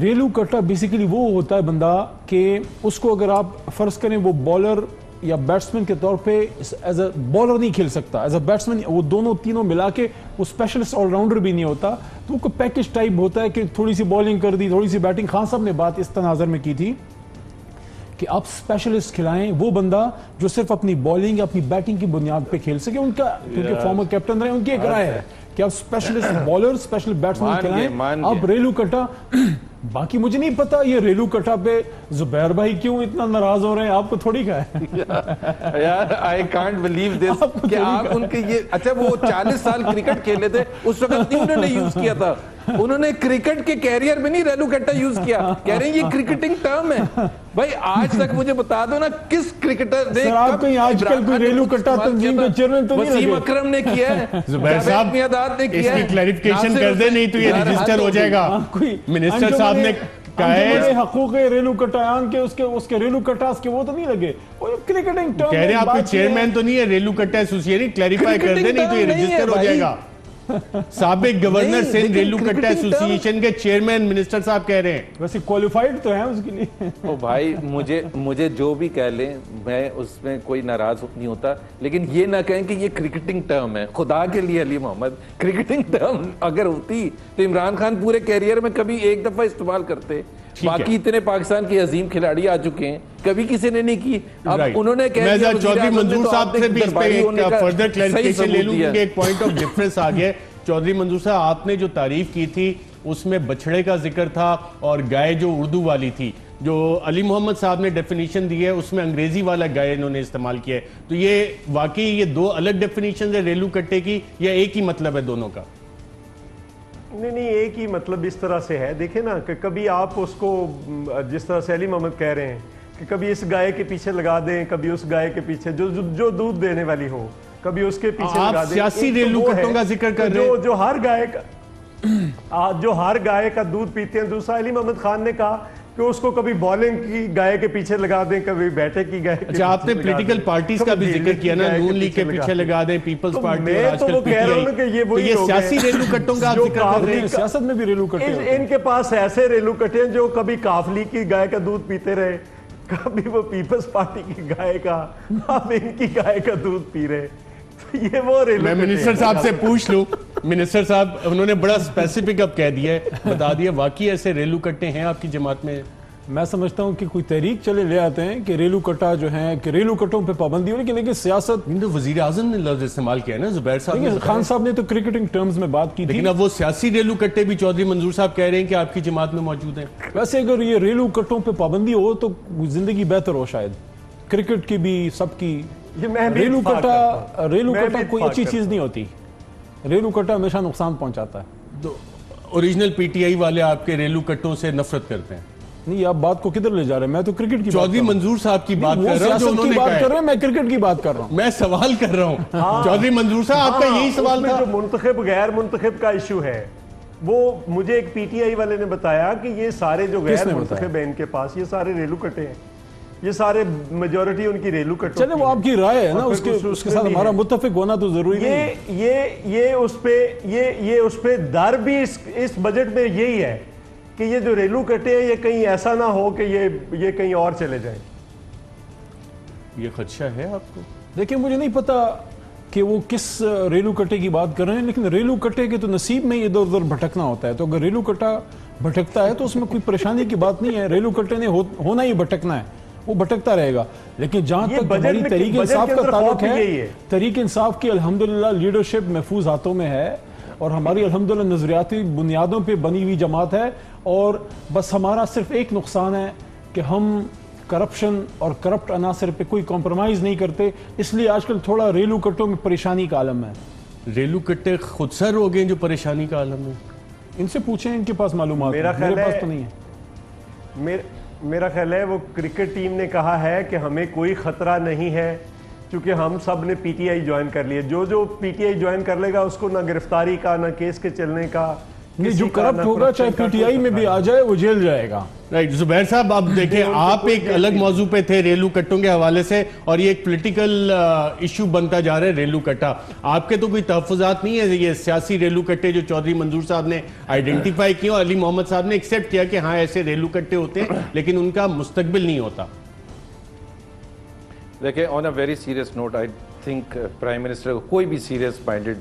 [SPEAKER 3] ریلو کٹا بیسیکلی وہ ہوتا ہے بندہ کہ اس کو اگر آپ فرض کریں وہ بالر یا بیٹسمن کے طور پہ ایز اے بالر نہیں کھیل سکتا, ایز اے بیٹسمن وہ دونوں تینوں ملا کے وہ اسپیشلسٹ آل راؤنڈر بھی نہیں ہوتا, تو وہ کوئی پیکج ٹائپ ہوتا ہے کہ تھوڑی سی بالنگ کر دی, تھوڑی سی بیٹنگ. خان صاحب نے بات اس تناظر میں کی تھی کہ آپ اسپیشلسٹ کھلائیں وہ بندہ جو صرف اپنی بالنگ یا اپنی بیٹنگ کی بنیاد پہ کھیل سکے. ان کا کیونکہ فارمر کیپٹن رہے, ان کی ایک رائے ہے کہ آپ اسپیشلسٹ بالر, اسپیشل بیٹسمین کھلائیں. آپ ریلو کٹا, باقی مجھے نہیں پتا یہ ریلو کٹا پہ زبیر بھائی کیوں اتنا ناراض ہو رہے ہیں, آپ کو تھوڑی کہا ہے
[SPEAKER 5] یار. I can't believe this کہ آپ ان کے یہ, اچھا وہ 40 سال کرکٹ کھیلے تھے, اس وقت نہیں انہوں نے یوز کیا تھا, انہوں نے کرکٹ کے کیریئر میں نہیں ریلو کٹا یوز کیا, کہہ رہے ہیں یہ کرکٹنگ ٹرم ہے. بھائی آج تک مجھے بتا دو نا کس کرکٹر نے,
[SPEAKER 3] سر آپ کہیں آج کل کوئی ریلو کٹا تنظیم کا چیئرمین تو نہیں لگے.
[SPEAKER 5] وسیم اکرم نے کیا ہے,
[SPEAKER 1] زبیر صاحب اس کی کلیریفیکیشن کر دیں, نہیں تو یہ رجسٹر ہو جائے گا. منسٹر صاحب نے
[SPEAKER 3] حقوق ریلو کٹایان کے اس کے ریلو کٹاس کے وہ تو نہیں لگے.
[SPEAKER 1] کہہ رہے ہیں آپ کے چیئرمین تو نہیں ہے ریلو کٹا ایسوسیشن, کلیریفائی کر دیں, نہیں تو یہ رجسٹر ہو جائے گا. سابق گورنر سندھ ریلو کٹا ایسوسی ایشن کے چیئرمین منسٹر صاحب کہہ رہے ہیں.
[SPEAKER 3] ویسے کوالیفائڈ تو ہیں اس کے لیے.
[SPEAKER 5] او بھائی مجھے جو بھی کہہ لیں میں اس میں کوئی ناراض نہیں ہوتا, لیکن یہ نہ کہیں کہ یہ کرکٹنگ ٹرم ہے. خدا کے لیے علی محمد, کرکٹنگ ٹرم اگر ہوتی تو عمران خان پورے کیریئر میں کبھی ایک دفعہ استعمال کرتے. باقی اتنے پاکستان کے عظیم کھلاڑی آ چکے ہیں, کبھی کسی نے نہیں کی. اب انہوں نے کہہ دیا
[SPEAKER 1] چودھری منظور صاحب سے بھی اس پہ ایک فردر کلیریفیکیشن لے لوں کیونکہ ایک پوائنٹ آف ڈفرنس آ گیا ہے. چودھری منظور صاحب آپ نے جو تعریف کی تھی اس میں بچھڑے کا ذکر تھا اور گائے جو اردو والی تھی. جو علی محمد صاحب نے ڈیفینیشن دی ہے اس میں انگریزی والا گائے انہوں نے استعمال کیا ہے. تو یہ واقعی یہ دو الگ ڈیفینیشن ہے ریلو کٹے کی یا ایک ہی مطلب ہے دونوں کا؟
[SPEAKER 4] نہیں ایک ہی مطلب اس طرح سے ہے. دیکھیں نا کہ کبھی آپ اس کو جس طرح سے علی محمد کہہ رہے ہیں کہ کبھی اس گائے کے پیچھے لگا دیں, کبھی اس گائے کے پیچھے جو دودھ دینے والی ہو, کبھی اس کے پیچھے لگا دیں.
[SPEAKER 1] آپ سیاسی ریلو کٹوں کا ذکر کر رہے ہیں
[SPEAKER 4] جو ہر گائے کا دودھ پیتے ہیں. دوسرا علی محمد خان نے کہا کہ اس کو کبھی بالنگ کی گائے کے پیچھے لگا دیں, کبھی بیٹے کی گائے کے پیچھے.
[SPEAKER 1] اچھا آپ نے پولیٹیکل پارٹیز کا بھی ذکر کیا نا, نون لیگ کے پیچھے لگا دیں, پیپلز پارٹی اور آج کل پی ٹی آئی. تو یہ سیاسی ریلو کٹوں کا آپ ذکر کر رہے ہیں.
[SPEAKER 3] سیاست میں بھی ریلو کٹے ہوتے ہیں.
[SPEAKER 4] ان کے پاس ایسے ریلو کٹے ہیں جو کبھی کافلی کی گائے کا دودھ پیتے رہے, کبھی وہ پیپلز پارٹی کی گائے کا, اب ان کی گائے کا دودھ پی رہے. یہ وہ ریلو
[SPEAKER 1] میں منسٹر صاحب سے پوچھ لوں, منسٹر صاحب انہوں نے بڑا اسپیسیفک اب کہہ دیا ہے, بتا دیا واقعی ایسے ریلو کٹے ہیں آپ کی جماعت میں؟
[SPEAKER 3] میں سمجھتا ہوں کہ کوئی تحریک چلے لے آتے ہیں کہ ریلو کٹا جو ہیں کہ ریلو کٹوں پہ پابندی ہو, لیکن سیاست
[SPEAKER 1] وزیر اعظم نے لفظ استعمال کیا ہے نا, زبیر صاحب نے,
[SPEAKER 3] خان صاحب نے تو کرکٹنگ ٹرمز میں بات کی تھی.
[SPEAKER 1] لیکن اب وہ سیاسی ریلو کٹے بھی چودھری منظور صاحب کہہ رہے ہیں کہ آپ کی جماعت میں موجود ہیں.
[SPEAKER 3] ویسے اگر یہ ریلو کٹوں پہ پابندی ہو تو زندگی بہتر ہو شاید, کرکٹ کی بھی, سب کی. ریلو کٹا کوئی اچھی چیز نہیں ہوتی. ریلو کٹا ہمیشہ نقصان پہنچاتا ہے.
[SPEAKER 1] تو اوریجنل پی ٹی آئی والے آپ کے ریلو کٹوں سے نفرت کرتے ہیں.
[SPEAKER 3] نہیں آپ بات کو کدھر لے جا رہے ہیں؟ میں تو کرکٹ کی
[SPEAKER 1] چودھری منظور صاحب کی بات کر رہا ہوں جو انہوں نے کہا ہے.
[SPEAKER 3] میں کرکٹ کی بات کر رہا ہوں,
[SPEAKER 1] میں سوال کر رہا ہوں. چودھری منظور صاحب آپ کا یہی سوال تھا.
[SPEAKER 4] جو منتخب غیر منتخب کا ایشو ہے وہ مجھے ایک پی ٹی آئی والے نے بتایا کہ یہ سارے جو غیر منتخب ہیں ان کے پاس یہ سارے ریلو کٹے ہیں, یہ سارے میجورٹی ان کی ریلو کٹوں.
[SPEAKER 3] چلے وہ آپ کی رائے ہے نا, اس کے ساتھ ہمارا متفق ہونا تو ضروری نہیں.
[SPEAKER 4] یہ اس پہ در بھی اس بجٹ میں یہی ہے کہ یہ جو ریلو کٹے ہیں یہ کہیں ایسا نہ ہو کہ یہ کہیں اور چلے جائیں.
[SPEAKER 1] یہ خدشہ ہے آپ کو؟
[SPEAKER 3] دیکھیں مجھے نہیں پتا کہ وہ کس ریلو کٹے کی بات کر رہے ہیں, لیکن ریلو کٹے کے تو نصیب میں ادھر ادھر بھٹکنا ہوتا ہے. تو اگر ریلو کٹا بھٹکتا ہے تو اس میں کوئی پریشانی کی بات نہیں ہے. ریلو کٹے نے ہونا ہی بھٹکنا ہے, وہ بھٹکتا رہے گا. لیکن جہاں تک ہماری تحریک انصاف کا تعلق ہے, تحریک انصاف کی الحمدللہ لیڈرشپ محفوظ ہاتھوں میں ہے اور ہماری الحمدللہ نظریاتی بنیادوں پہ بنی ہوئی جماعت ہے. اور بس ہمارا صرف ایک نقصان ہے کہ ہم کرپشن اور کرپٹ عناصر پہ کوئی کمپرومائز نہیں کرتے, اس لیے آج کل تھوڑا ریلو کٹوں میں پریشانی کا عالم ہے.
[SPEAKER 1] ریلو کٹے خود سر ہو گئے جو پریشانی کا عالم ہے؟
[SPEAKER 3] ان سے پوچھیں, ان کے پاس معلومات, میرے پاس تو نہیں ہے.
[SPEAKER 4] میرا خیال ہے وہ کرکٹ ٹیم نے کہا ہے کہ ہمیں کوئی خطرہ نہیں ہے کیونکہ ہم سب نے پی ٹی آئی جوائن کر لیے. جو پی ٹی آئی جوائن کر لے گا اس کو نہ گرفتاری کا, نہ کیس کے چلنے کا,
[SPEAKER 3] جو کرپٹ ہوگا چاہے پی ٹی آئی میں بھی آ جائے وہ جیل جائے گا.
[SPEAKER 1] رائٹ زبیر صاحب, آپ دیکھیں آپ ایک الگ موضوع پہ تھے ریلو کٹوں کے حوالے سے, اور یہ ایک پولیٹیکل ایشو بنتا جا رہا ہے ریلو کٹا. آپ کے تو کوئی تحفظات نہیں ہے یہ سیاسی ریلو کٹے جو چودھری منظور صاحب نے آئیڈینٹیفائی کیا, اور علی محمد صاحب نے ایکسیپٹ کیا کہ ہاں ایسے ریلو کٹے ہوتے ہیں لیکن ان کا مستقبل نہیں ہوتا.
[SPEAKER 5] دیکھیں on a very serious note, I think prime minister کو کوئی بھی سیریس مائنڈڈ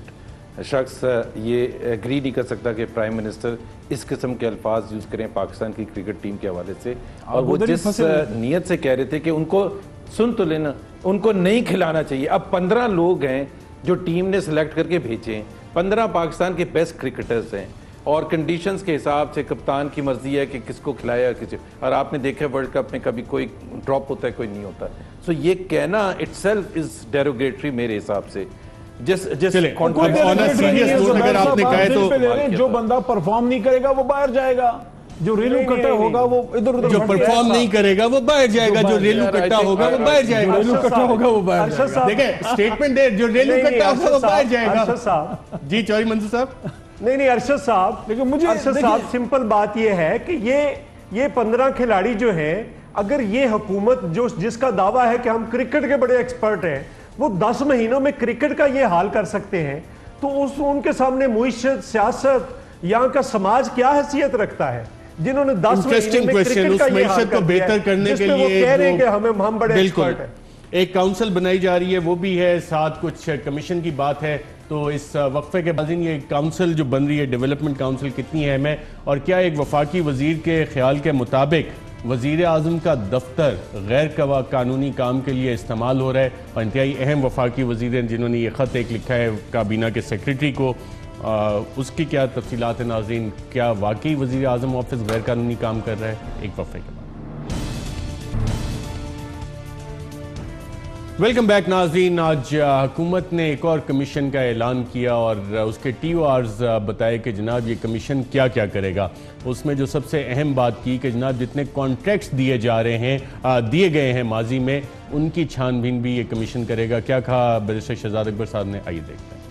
[SPEAKER 5] شخص یہ ایگری نہیں کر سکتا کہ پرائم منسٹر اس قسم کے الفاظ یوز کریں پاکستان کی کرکٹ ٹیم کے حوالے سے. اور وہ جس نیت سے کہہ رہے تھے کہ ان کو سن تو لینا, ان کو نہیں کھلانا چاہیے. اب 15 لوگ ہیں جو ٹیم نے سلیکٹ کر کے بھیجے ہیں, 15 پاکستان کے بیسٹ کرکٹرز ہیں, اور کنڈیشنز کے حساب سے کپتان کی مرضی ہے کہ کس کو کھلایا کسی. اور آپ نے دیکھا ورلڈ کپ میں کبھی کوئی ڈراپ ہوتا ہے کوئی نہیں ہوتا. سو یہ کہنا اٹ سیلف از ڈیروگیٹری میرے حساب سے.
[SPEAKER 3] جو بندہ پرفارم نہیں کرے گا وہ باہر جائے گا, جو ریلو کٹا ہوگا وہ ادھر ادھر,
[SPEAKER 1] جو پرفارم نہیں کرے گا وہ باہر جائے گا, جو ریلو کٹا ہوگا وہ باہر جائے گا,
[SPEAKER 3] ریلو کٹا ہوگا وہ باہر جائے گا.
[SPEAKER 1] دیکھیں اسٹیٹمنٹ ہے, جو ریلو کٹا ہوگا وہ باہر جائے گا. جی چودھری منظور صاحب.
[SPEAKER 4] نہیں ارشد صاحب,
[SPEAKER 3] لیکن مجھے
[SPEAKER 4] ارشد صاحب سمپل بات یہ ہے کہ یہ 15 کھلاڑی جو ہیں, اگر یہ حکومت جس کا دعویٰ ہے کہ ہم کرکٹ کے بڑے ایکسپرٹ ہیں, وہ 10 مہینوں میں کرکٹ کا یہ حال کر سکتے ہیں, تو ان کے سامنے معیشت، سیاست، یہاں کا سماج کیا حیثیت رکھتا ہے، جنہوں نے 10 مہینے میں کرکٹ کا یہ حال کر دیا ہے، جس پہ وہ کہہ رہے ہیں کہ ہم بڑے ایکسپرٹ ہیں۔
[SPEAKER 1] ایک کاؤنسل بنائی جا رہی ہے، وہ بھی ہے، ساتھ کچھ کمیشن کی بات ہے، تو اس وقفے کے بعد یہ کاؤنسل جو بن رہی ہے، ڈیولپمنٹ کاؤنسل، کتنی اہم ہے، اور کیا ایک وفاقی وزیر کے خیال کے مطابق وزیر اعظم کا دفتر غیر قانونی کام کے لیے استعمال ہو رہا ہے، اور انتہائی اہم وفاقی وزیر ہیں جنہوں نے یہ خط ایک لکھا ہے کابینہ کے سیکریٹری کو، اس کی کیا تفصیلات ہیں ناظرین؟ کیا واقعی وزیر اعظم آفس غیر قانونی کام کر رہا ہے؟ ایک وقفے کے بعد ویلکم بیک ناظرین۔ آج حکومت نے ایک اور کمیشن کا اعلان کیا اور اس کے ٹی او آرز بتائے کہ جناب یہ کمیشن کیا کیا کرے گا۔ اس میں جو سب سے اہم بات کی کہ جناب جتنے کانٹریکٹس دیے گئے ہیں ماضی میں، ان کی چھان بین بھی یہ کمیشن کرے گا۔ کیا کہا بیرسٹر شہزاد اکبر صاحب نے؟ آئیے دیکھتے ہیں۔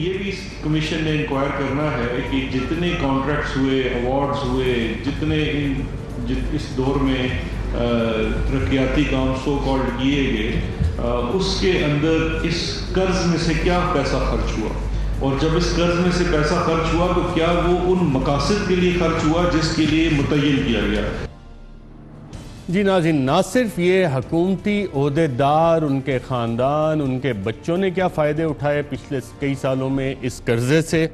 [SPEAKER 6] یہ بھی اس کمیشن نے انکوائر کرنا ہے کہ جتنے کانٹریکٹس ہوئے، ایوارڈز ہوئے، جتنے اس دور میں ترقیاتی کام سو کالڈ کیے گئے، اس کے اندر اس قرض میں سے کیا پیسہ خرچ ہوا، اور جب اس قرض میں سے پیسہ خرچ ہوا تو کیا وہ ان مقاصد کے لیے خرچ ہوا جس کے لیے متعین کیا گیا۔
[SPEAKER 1] جی ناظرین، نہ صرف یہ حکومتی عہدیدار، ان کے خاندان، ان کے بچوں نے کیا فائدے اٹھائے پچھلے کئی سالوں میں اس قرضے سے،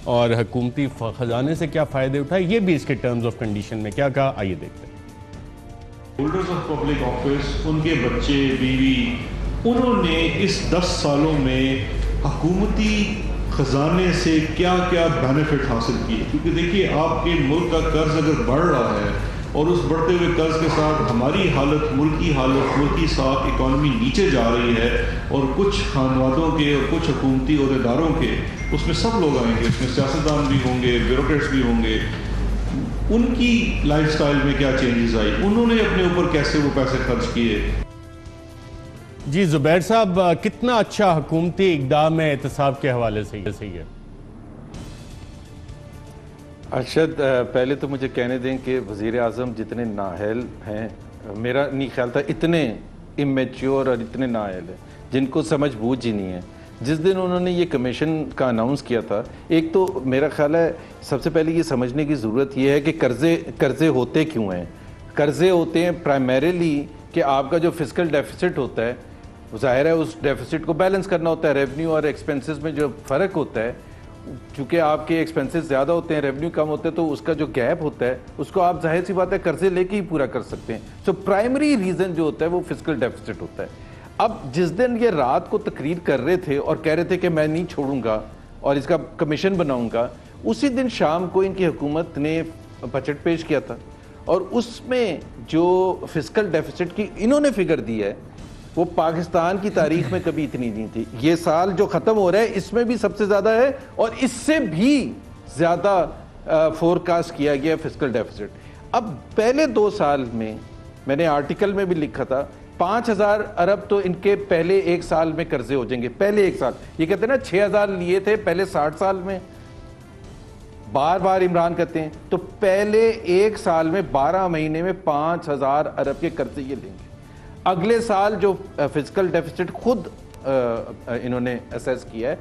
[SPEAKER 1] اور حکومتی خزانے سے کیا فائدے اٹھائے، یہ بھی اس کے ٹرمز آف کنڈیشن میں کیا کہا، آئیے دیکھتے ہیں۔
[SPEAKER 6] ہولڈرز آف پبلک آفس، ان کے بچے، بیوی، انہوں نے اس 10 سالوں میں حکومتی خزانے سے کیا کیا بینیفٹ حاصل کیے، کیونکہ دیکھیے آپ کے ملک کا قرض اگر بڑھ رہا ہے اور اس بڑھتے ہوئے قرض کے ساتھ ہماری حالت، ملکی ساتھ اکانومی نیچے جا رہی ہے، اور کچھ خاندانوں کے اور کچھ حکومتی عہدیداروں کے، اس میں سب لوگ آئیں گے، اس میں سیاستدان بھی ہوں گے، بیوروکریٹس بھی ہوں گے، ان کی لائف سٹائل میں کیا چینجز آئی، انہوں نے اپنے اوپر کیسے وہ پیسے خرچ کیے۔
[SPEAKER 1] جی زبیر صاحب، کتنا اچھا حکومتی اقدام ہے احتساب کے حوالے سے یہ؟
[SPEAKER 5] ارشد، پہلے تو مجھے کہنے دیں کہ وزیر اعظم جتنے نااہل ہیں، میرا نہیں خیال تھا اتنے امیچیور اور اتنے نااہل ہیں جن کو سمجھ بوجھ ہی نہیں ہے۔ جس دن انہوں نے یہ کمیشن کا اناؤنس کیا تھا، ایک تو میرا خیال ہے سب سے پہلے یہ سمجھنے کی ضرورت یہ ہے کہ قرضے ہوتے کیوں ہیں۔ قرضے ہوتے ہیں پرائمریلی کہ آپ کا جو فسکل ڈیفیسٹ ہوتا ہے، ظاہر ہے اس ڈیفیسٹ کو بیلنس کرنا ہوتا ہے، ریونیو اور ایکسپنسز میں جو فرق ہوتا ہے، چونکہ آپ کے ایکسپنسز زیادہ ہوتے ہیں، ریونیو کم ہوتا ہے، تو اس کا جو گیپ ہوتا ہے اس کو آپ ظاہر سی بات ہے قرضے لے کے ہی پورا کر سکتے ہیں۔ سو پرائمری ریزن جو ہوتا ہے وہ فسکل ڈیفیسٹ ہوتا ہے۔ اب جس دن یہ رات کو تقریر کر رہے تھے اور کہہ رہے تھے کہ میں نہیں چھوڑوں گا اور اس کا کمیشن بناؤں گا، اسی دن شام کو ان کی حکومت نے بجٹ پیش کیا تھا، اور اس میں جو فسکل ڈیفیسٹ کی انہوں نے فگر دی ہے وہ پاکستان کی تاریخ میں کبھی اتنی نہیں تھی۔ یہ سال جو ختم ہو رہا ہے اس میں بھی سب سے زیادہ ہے، اور اس سے بھی زیادہ فورکاسٹ کیا گیا فسکل ڈیفیسٹ۔ اب پہلے 2 سال میں نے آرٹیکل میں بھی لکھا تھا 5,000 ارب تو ان کے پہلے 1 سال میں قرضے ہو جائیں گے، پہلے 1 سال۔ یہ کہتے ہیں نا 6,000 لیے تھے پہلے 60 سال میں، بار بار عمران کہتے ہیں، تو پہلے 1 سال میں 12 مہینے میں 5,000 ارب کے قرضے یہ لیں گے۔ اگلے سال جو فسکل ڈیفیسٹ خود انہوں نے اسیس کیا ہے،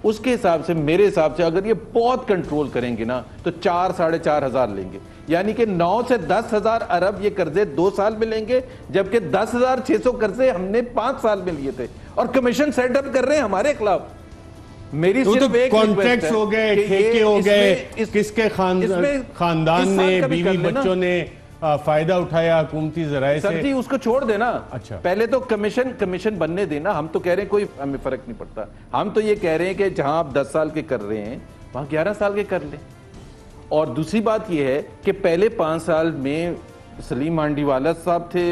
[SPEAKER 5] اس کے حساب سے میرے حساب سے اگر یہ بہت کنٹرول کریں گے نا تو 4,500 لیں گے، یعنی کہ 9 سے 10,000 ارب یہ قرضے 2 سال میں لیں گے، جبکہ 10,600 قرضے ہم نے 5 سال میں لیے تھے، اور کمیشن سیٹ اپ کر رہے ہیں ہمارے خلاف۔ میری صرف ایک
[SPEAKER 1] کانٹریکٹس ہو گئے، ٹھیکے ہو گئے، کس کے خاندان نے، بیوی بچوں نے فائدہ اٹھایا حکومتی ذرائع سے۔
[SPEAKER 5] سر جی اس کو چھوڑ دینا،
[SPEAKER 1] اچھا
[SPEAKER 5] پہلے تو کمیشن بننے دینا۔ ہم تو کہہ رہے ہیں کوئی ہمیں فرق نہیں پڑتا، ہم تو یہ کہہ رہے ہیں کہ جہاں آپ 10 سال کے کر رہے ہیں وہاں 11 سال کے کر لیں۔ اور دوسری بات یہ ہے کہ پہلے 5 سال میں سلیم مانڈی والا صاحب تھے،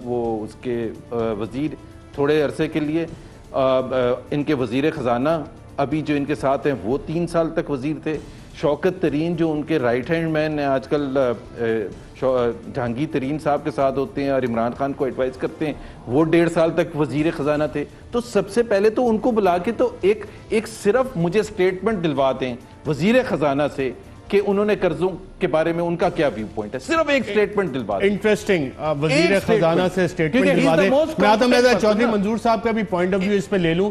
[SPEAKER 5] وہ اس کے وزیر تھوڑے عرصے کے لیے، ان کے وزیر خزانہ ابھی جو ان کے ساتھ ہیں وہ 3 سال تک وزیر تھے۔ شوکت ترین جو ان کے رائٹ ہینڈ مین ہیں آج کل جہانگیر ترین صاحب کے ساتھ ہوتے ہیں اور عمران خان کو ایڈوائز کرتے ہیں، وہ 1.5 سال تک وزیر خزانہ تھے۔ تو سب سے پہلے تو ان کو بلا کے تو ایک صرف مجھے سٹیٹمنٹ دلوا دیں وزیر خزانہ سے کہ انہوں نے قرضوں کے بارے میں ان کا کیا ویو پوائنٹ ہے، صرف ایک سٹیٹمنٹ دلوا دیں۔
[SPEAKER 1] انٹرسٹنگ، وزیر خزانہ سے سٹیٹمنٹ دلوا دیں۔ میں آدم رضا چودھری منظور صاحب کا بھی پوائنٹ آف ویو اس پہ لے لوں۔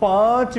[SPEAKER 4] 5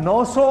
[SPEAKER 4] 900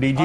[SPEAKER 1] DG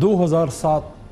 [SPEAKER 3] 2007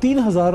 [SPEAKER 3] 3000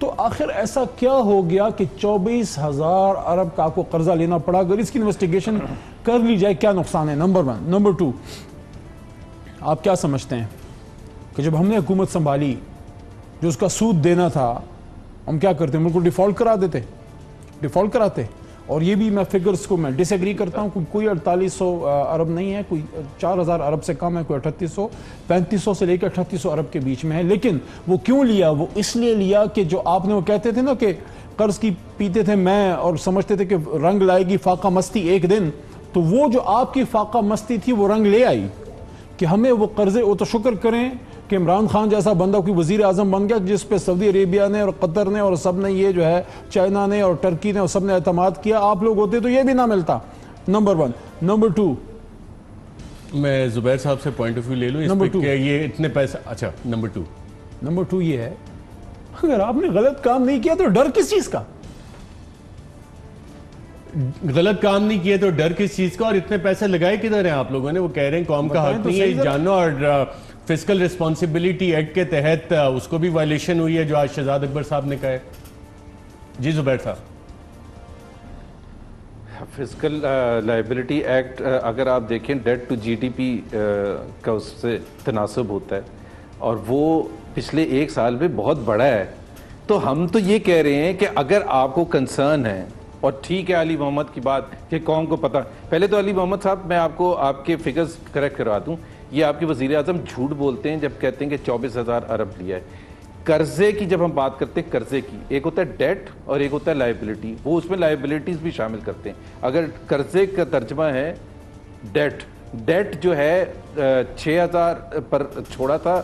[SPEAKER 3] تو آخر ایسا کیا ہو گیا کہ 24,000 ارب کا آپ کو قرضہ لینا پڑا؟ اگر اس کی انویسٹیگیشن کر لی جائے کیا نقصان ہے؟ نمبر 1. نمبر 2, آپ کیا سمجھتے ہیں کہ جب ہم نے حکومت سنبھالی جو اس کا سود دینا تھا ہم کیا کرتے ہیں؟ ملک کو ڈیفالٹ کرا دیتے، ڈیفالٹ کراتے. اور یہ بھی میں فگرز کو میں ڈس ایگری کرتا ہوں، کوئی 4800 ارب نہیں ہے، کوئی 4000 ارب سے کم ہے، کوئی 3800 3500 سے لے کے 3800 ارب کے بیچ میں ہے. لیکن وہ کیوں لیا؟ وہ اس لیے لیا کہ جو آپ نے وہ کہتے تھے نا کہ قرض کی پیتے تھے میں اور سمجھتے تھے کہ رنگ لائے گی فاقہ مستی ایک دن، تو وہ جو آپ کی فاقہ مستی تھی وہ رنگ لے آئی کہ ہمیں وہ قرضے، وہ تو شکر کریں کہ عمران خان جیسا بندہ کوئی وزیر اعظم بن گیا جس پہ سعودی عربیہ نے اور قطر نے اور سب نے یہ جو ہے چائنا نے اور ٹرکی نے اور سب نے اعتماد کیا. آپ لوگ ہوتے تو یہ بھی نہ ملتا. نمبر 1. نمبر 2,
[SPEAKER 1] میں زبیر صاحب سے پوائنٹ آف ویو لے لوں اس پہ کہ یہ اتنے پیسہ. اچھا نمبر 2 یہ ہے اگر آپ نے غلط کام نہیں کیا تو ڈر کس چیز کا؟ غلط کام نہیں کیے تو ڈر کس چیز کا؟ اور اتنے پیسے لگائے کدھر ہیں آپ لوگوں نے؟ وہ کہہ رہے ہیں قوم کا حق نہیں ہے جانو، اور فسکل ریسپانسبلٹی ایکٹ کے تحت اس کو بھی وائلیشن ہوئی ہے جو آج شہزاد اکبر صاحب نے کہا ہے. جی زبیر صاحب.
[SPEAKER 5] فسکل لائبلٹی ایکٹ اگر آپ دیکھیں debt to G D P کا اس سے تناسب ہوتا ہے اور وہ پچھلے 1 سال میں بہت بڑا ہے. تو ہم تو یہ کہہ رہے ہیں کہ اگر آپ کو کنسرن ہے، اور ٹھیک ہے علی محمد کی بات کہ قوم کو پتہ، پہلے تو علی محمد صاحب میں آپ کو آپ کے فگرز کریکٹ کروا دوں. یہ آپ کے وزیر اعظم جھوٹ بولتے ہیں جب کہتے ہیں کہ 24,000 ارب لیا ہے. قرضے کی جب ہم بات کرتے ہیں قرضے کی، ایک ہوتا ہے ڈیٹ اور ایک ہوتا ہے لائبلٹی. وہ اس میں لائبلٹیز بھی شامل کرتے ہیں. اگر قرضے کا ترجمہ ہے ڈیٹ جو ہے 6,000 پر چھوڑا تھا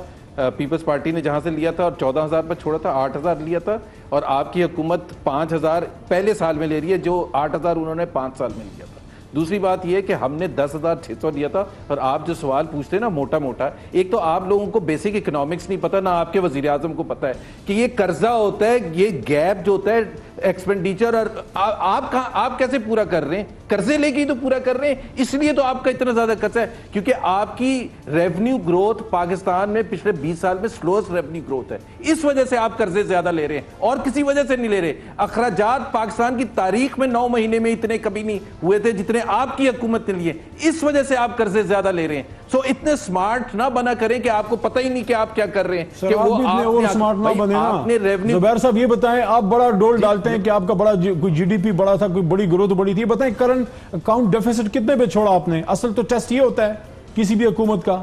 [SPEAKER 5] پیپلز پارٹی نے جہاں سے لیا تھا، اور 14,000 پر چھوڑا تھا، 8,000 لیا تھا، اور آپ کی حکومت 5,000 پہلے سال میں لے رہی ہے جو 8,000 انہوں نے 5 سال میں لیا تھا. دوسری بات یہ کہ ہم نے 10,600 لیا تھا. اور آپ جو سوال پوچھتے ہیں نا موٹا موٹا، ایک تو آپ لوگوں کو بیسک اکنامکس نہیں پتا، نہ آپ کے وزیر اعظم کو پتا ہے کہ یہ قرضہ ہوتا ہے، یہ گیپ جو ہوتا ہے ایکسپینڈیچر، اور آپ کیسے پورا کر رہے ہیں؟ قرضے لے کے ہی تو پورا کر رہے ہیں. اس لیے تو آپ کا اتنا زیادہ قرضہ ہے کیونکہ آپ کی ریونیو گروتھ پاکستان میں پچھلے 20 سال میں سلوسٹ ریونیو گروتھ ہے. اس وجہ سے آپ قرضے زیادہ لے رہے ہیں اور کسی وجہ سے نہیں لے رہے. اخراجات پاکستان کی تاریخ میں 9 مہینے میں اتنے کبھی نہیں ہوئے تھے جتنے آپ کی حکومت نے لیے. اس وجہ سے آپ قرضے زیادہ لے رہے ہیں. سو اتنے سمارٹ نہ بنا کریں کہ آپ کو پتہ ہی نہیں کہ آپ کیا کر رہے ہیں. کہ وہ آپ نے ریونیو.
[SPEAKER 3] زبیر صاحب یہ بتائیں، آپ بڑا ڈول ڈالتے ہیں کہ آپ کا بڑا کوئی جی ڈی پی بڑا تھا، کوئی بڑی گروتھ بڑی تھی. بتائیں کرنٹ اکاؤنٹ ڈیفیسٹ کتنے پہ چھوڑا آپ نے؟ اصل تو ٹیسٹ یہ ہوتا ہے کسی بھی حکومت کا،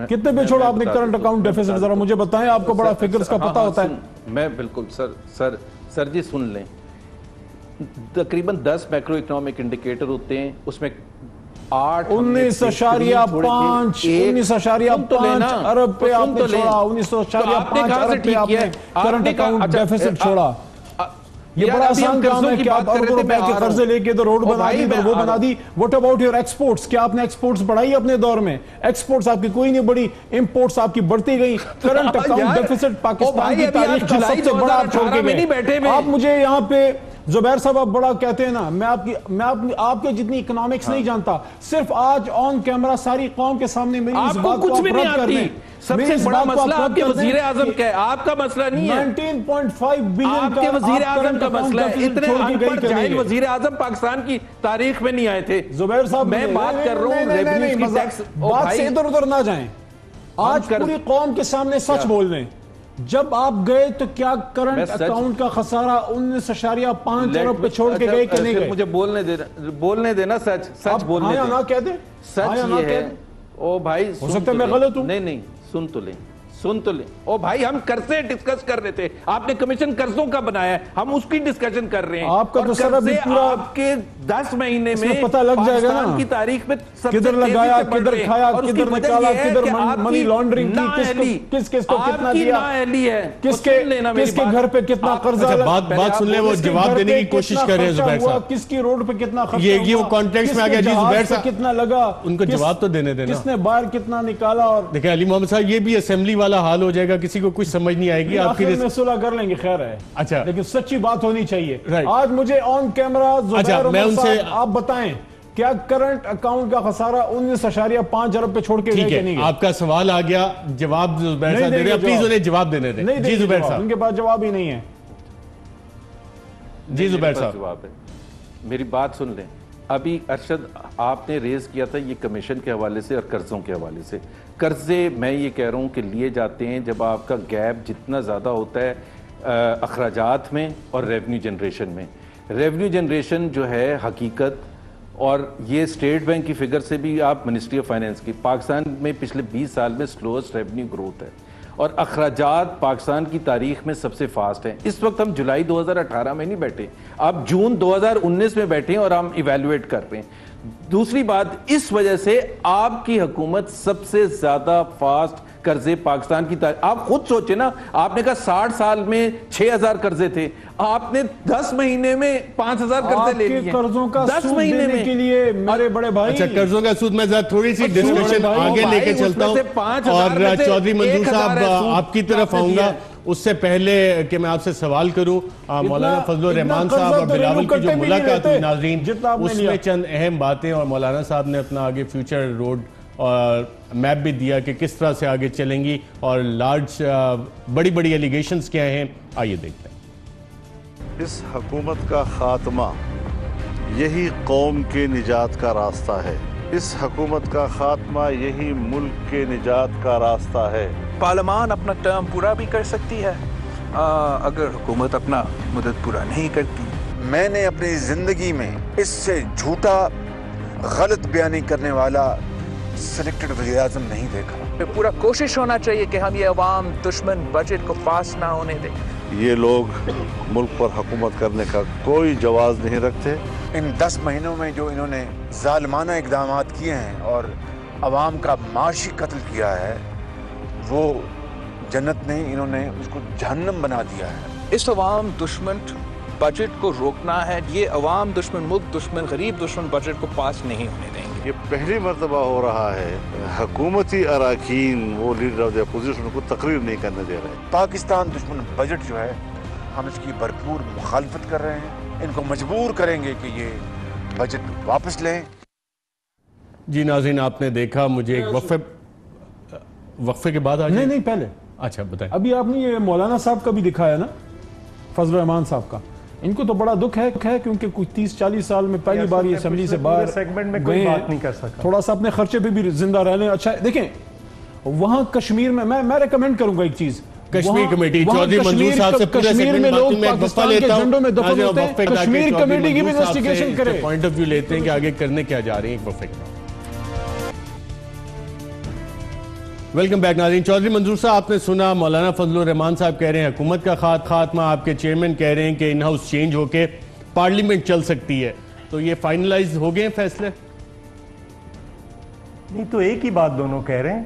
[SPEAKER 3] کتنے پہ چھوڑا آپ نے کرنٹ اکاؤنٹ ڈیفیسٹ؟ ذرا مجھے بتائیں، آپ کو بڑا فگرز کا پتہ ہوتا ہے.
[SPEAKER 5] میں بالکل سر جی سن لیں. تقریباً 10 میکرو اکنامک انڈیکیٹر ہوتے ہیں، اس میں
[SPEAKER 3] 19.5 ارب پہ آپ نے چھوڑا، 19.5 ارب پہ آپ نے کرنٹ اکاؤنٹ ڈیفیسٹ چھوڑا. یہ بڑا آسان کام ہے کہ آپ اربوں روپے کے قرضے لے کے تو روڈ بنا دی تو وہ بنا دی. What about your exports? کیا آپ نے ایکسپورٹس بڑھائی اپنے دور میں؟ ایکسپورٹس آپ کی کوئی نہیں بڑی، امپورٹس آپ کی بڑھتی گئی. کرنٹ اکاؤنٹ ڈیفیسٹ پاکستان کی تاریخ کا سب سے بڑا آپ چھوڑ کے گئے. آپ مجھے یہاں پہ زبیر صاحب آپ بڑا کہتے ہیں نا، میں آپ کے جتنی اکنامکس نہیں جانتا. صرف آج آن کیمرہ ساری قوم کے سامنے میری اس بات کو آپ رد کر دیں.
[SPEAKER 5] سب سے بڑا مسئلہ آپ کے وزیر اعظم کا ہے، آپ کا مسئلہ نہیں ہے.
[SPEAKER 3] 19.5 بلین
[SPEAKER 5] آپ کے وزیر اعظم کا مسئلہ ہے. اتنے ان پڑھ جاہل وزیر اعظم پاکستان کی تاریخ میں نہیں آئے تھے.
[SPEAKER 3] زبیر صاحب
[SPEAKER 5] میں بات کر رہا ہوں ریونیو کی ٹیکس.
[SPEAKER 3] بات سے ادھر ادھر نہ جائیں، آج پوری قوم کے سامنے سچ بول دیں. جب آپ گئے تو کیا کرنٹ اکاؤنٹ کا خسارہ 19.5 ارب پہ چھوڑ کے گئے کہ نہیں گئے؟
[SPEAKER 5] مجھے بولنے دینا. سچ بولنے دیں.
[SPEAKER 3] نہ کہہ دیں.
[SPEAKER 5] سچ یہ ہے او بھائی،
[SPEAKER 3] ہو سکتا ہے میں غلط ہوں.
[SPEAKER 5] نہیں سن تو لیں. او بھائی ہم قرضے ڈسکس کر رہے تھے، آپ نے کمیشن قرضوں کا بنایا ہے، ہم اس کی ڈسکشن کر رہے ہیں.
[SPEAKER 3] آپ کا تو سر ابھی پورا
[SPEAKER 5] آپ کے 10 مہینے میں
[SPEAKER 3] پتہ لگ جائے گا نا
[SPEAKER 5] کی تاریخ میں
[SPEAKER 3] کدھر لگایا، کدھر کھایا، کدھر نکالا، کدھر منی لانڈرنگ کی، کس کو کتنا دیا، کس کے گھر پہ کتنا قرضہ لگا.
[SPEAKER 1] بات سن لیں، وہ جواب دینے کی کوشش کر رہے ہیں زبیر صاحب.
[SPEAKER 3] کس کی روڈ پہ کتنا خرچہ ہوا،
[SPEAKER 1] یہ وہ کانٹیکسٹ میں آ گیا. جی زبیر صاحب
[SPEAKER 3] کتنا لگا،
[SPEAKER 1] ان کو جواب تو دینے دینا.
[SPEAKER 3] کس نے باہر کتنا نکالا. اور
[SPEAKER 1] دیکھیں علی محمد صاحب، یہ بھی اسمبلی والا حال ہو جائے گا، کسی کو کچھ سمجھ نہیں آئے گی. آپ کی
[SPEAKER 3] صلح کر لیں گے، خیر ہے.
[SPEAKER 1] اچھا
[SPEAKER 3] لیکن سچی بات ہونی چاہیے. آج مجھے آن کیمرہ زبیر عمر صاحب آپ بتائیں کیا کرنٹ اکاؤنٹ کا خسارہ 19.5 ارب پہ چھوڑ کے گئے کہ نہیں گئے؟
[SPEAKER 1] آپ کا سوال آ گیا، جواب زبیر صاحب دے رہے ہیں، پلیز انہیں جواب دینے دیں۔ جی زبیر صاحب،
[SPEAKER 3] ان کے پاس جواب ہی نہیں ہے۔
[SPEAKER 1] جی زبیر صاحب،
[SPEAKER 5] جواب ہے، میری بات سن لیں۔ ابھی ارشد آپ نے ریز کیا تھا یہ کمیشن کے حوالے سے اور قرضوں کے حوالے سے۔ قرضے میں یہ کہہ رہا ہوں کہ لیے جاتے ہیں جب آپ کا گیپ جتنا زیادہ ہوتا ہے اخراجات میں اور ریونیو جنریشن میں۔ ریونیو جنریشن جو ہے حقیقت، اور یہ اسٹیٹ بینک کی فگر سے بھی آپ منسٹری آف فائنینس کی، پاکستان میں پچھلے 20 سال میں سلوسٹ ریونیو گروتھ ہے، اور اخراجات پاکستان کی تاریخ میں سب سے فاسٹ ہیں۔ اس وقت ہم جولائی 2018 میں نہیں بیٹھے، اب جون 2019 میں بیٹھے ہیں اور ہم ایویلویٹ کر رہے ہیں۔ دوسری بات، اس وجہ سے آپ کی حکومت سب سے زیادہ فاسٹ قرضے پاکستان کی تاریخ، آپ خود سوچیں نا، آپ نے کہا 60 سال میں 6000 قرضے تھے، آپ نے 10 مہینے میں 5000 قرضے لے لیے۔
[SPEAKER 3] قرضوں کا
[SPEAKER 5] 10
[SPEAKER 3] سود
[SPEAKER 5] مہینے
[SPEAKER 3] دینے
[SPEAKER 5] میں
[SPEAKER 3] کے لیے میرے بڑے بھائی،
[SPEAKER 1] اچھا قرضوں کا سود میں ذرا تھوڑی سی ڈسکشن آگے لے کے چلتا ہوں، اور چودھری منظور صاحب آپ کی طرف آؤں گا۔ اس سے پہلے کہ میں آپ سے سوال کروں، مولانا فضل الرحمان صاحب اور بلاول کی جو ملاقات ہوئی ناظرین، اس میں چند اہم باتیں، اور مولانا صاحب نے اپنا آگے فیوچر روڈ اور میپ بھی دیا کہ کس طرح سے آگے چلیں گی، اور لارج بڑی بڑی ایلیگیشنز کیا ہیں، آئیے دیکھتے ہیں۔
[SPEAKER 2] اس حکومت کا خاتمہ یہی قوم کے نجات کا راستہ ہے، اس حکومت کا خاتمہ یہی ملک کے نجات کا راستہ ہے۔
[SPEAKER 7] پارلیمان اپنا ٹرم پورا بھی کر سکتی ہے اگر حکومت اپنا مدت پورا نہیں کرتی۔
[SPEAKER 8] میں نے اپنی زندگی میں اس سے جھوٹا غلط بیانی کرنے والا سلیکٹڈ وزیر اعظم نہیں دیکھا۔
[SPEAKER 7] پورا کوشش ہونا چاہیے کہ ہم یہ عوام دشمن بجٹ کو پاس نہ ہونے دیں۔
[SPEAKER 2] یہ لوگ ملک پر حکومت کرنے کا کوئی جواز نہیں رکھتے۔
[SPEAKER 8] ان 10 مہینوں میں جو انہوں نے ظالمانہ اقدامات کیے ہیں اور عوام کا معاشی قتل کیا ہے، وہ جنت نہیں، انہوں نے اس کو جہنم بنا دیا ہے۔
[SPEAKER 7] اس عوام دشمن بجٹ کو روکنا ہے، یہ عوام دشمن ملک دشمن غریب دشمن بجٹ کو پاس نہیں ہونے دیں گے۔
[SPEAKER 2] یہ پہلی مرتبہ ہو رہا ہے حکومتی اراکین وہ لیڈر آف دی اپوزیشن کو تقریر نہیں کرنے دے رہے۔
[SPEAKER 8] پاکستان دشمن بجٹ جو ہے، ہم اس کی بھرپور مخالفت کر رہے ہیں، ان کو مجبور کریں گے کہ یہ بجٹ واپس لیں۔
[SPEAKER 1] جی ناظرین، آپ نے دیکھا، مجھے ایک وقفے کے بعد
[SPEAKER 3] نہیں پہلے،
[SPEAKER 1] اچھا بتائیں۔
[SPEAKER 3] ابھی آپ نے یہ مولانا صاحب کا بھی دکھایا نا، فضل الرحمان صاحب کا، ان کو تو بڑا دکھ ہے کیونکہ کچھ 30-40 سال میں پہلی بار یہ اسمبلی سے باہر
[SPEAKER 4] سیگمنٹ میں کوئی بات نہیں کر سکا،
[SPEAKER 3] تھوڑا سا اپنے خرچے پہ بھی زندہ رہ لیں۔ اچھا دیکھیں، وہاں کشمیر میں ریکمینڈ کروں گا ایک چیز،
[SPEAKER 1] کشمیر کمیٹی، چودھری منظور صاحب سے پورے
[SPEAKER 3] کشمیر میں لوگ پاکستان کے جھنڈوں میں دفن ہوتے ہیں، کشمیر کمیٹی کی بھی انویسٹیگیشن کرے،
[SPEAKER 1] پوائنٹ آف ویو لیتے ہیں کہ آگے کرنے کیا جا رہے ہیں۔ ایک وقفے کے بعد ویلکم بیک ناظرین۔ چودھری منظور صاحب، آپ نے سنا مولانا فضل الرحمان صاحب کہہ رہے ہیں حکومت کا خاتمہ، آپ کے چیئرمین کہہ رہے ہیں کہ ان ہاؤس چینج ہو کے پارلیمنٹ چل سکتی ہے، تو یہ فائنلائز ہو گئے فیصلے؟
[SPEAKER 4] نہیں تو ایک ہی بات دونوں کہہ رہے ہیں،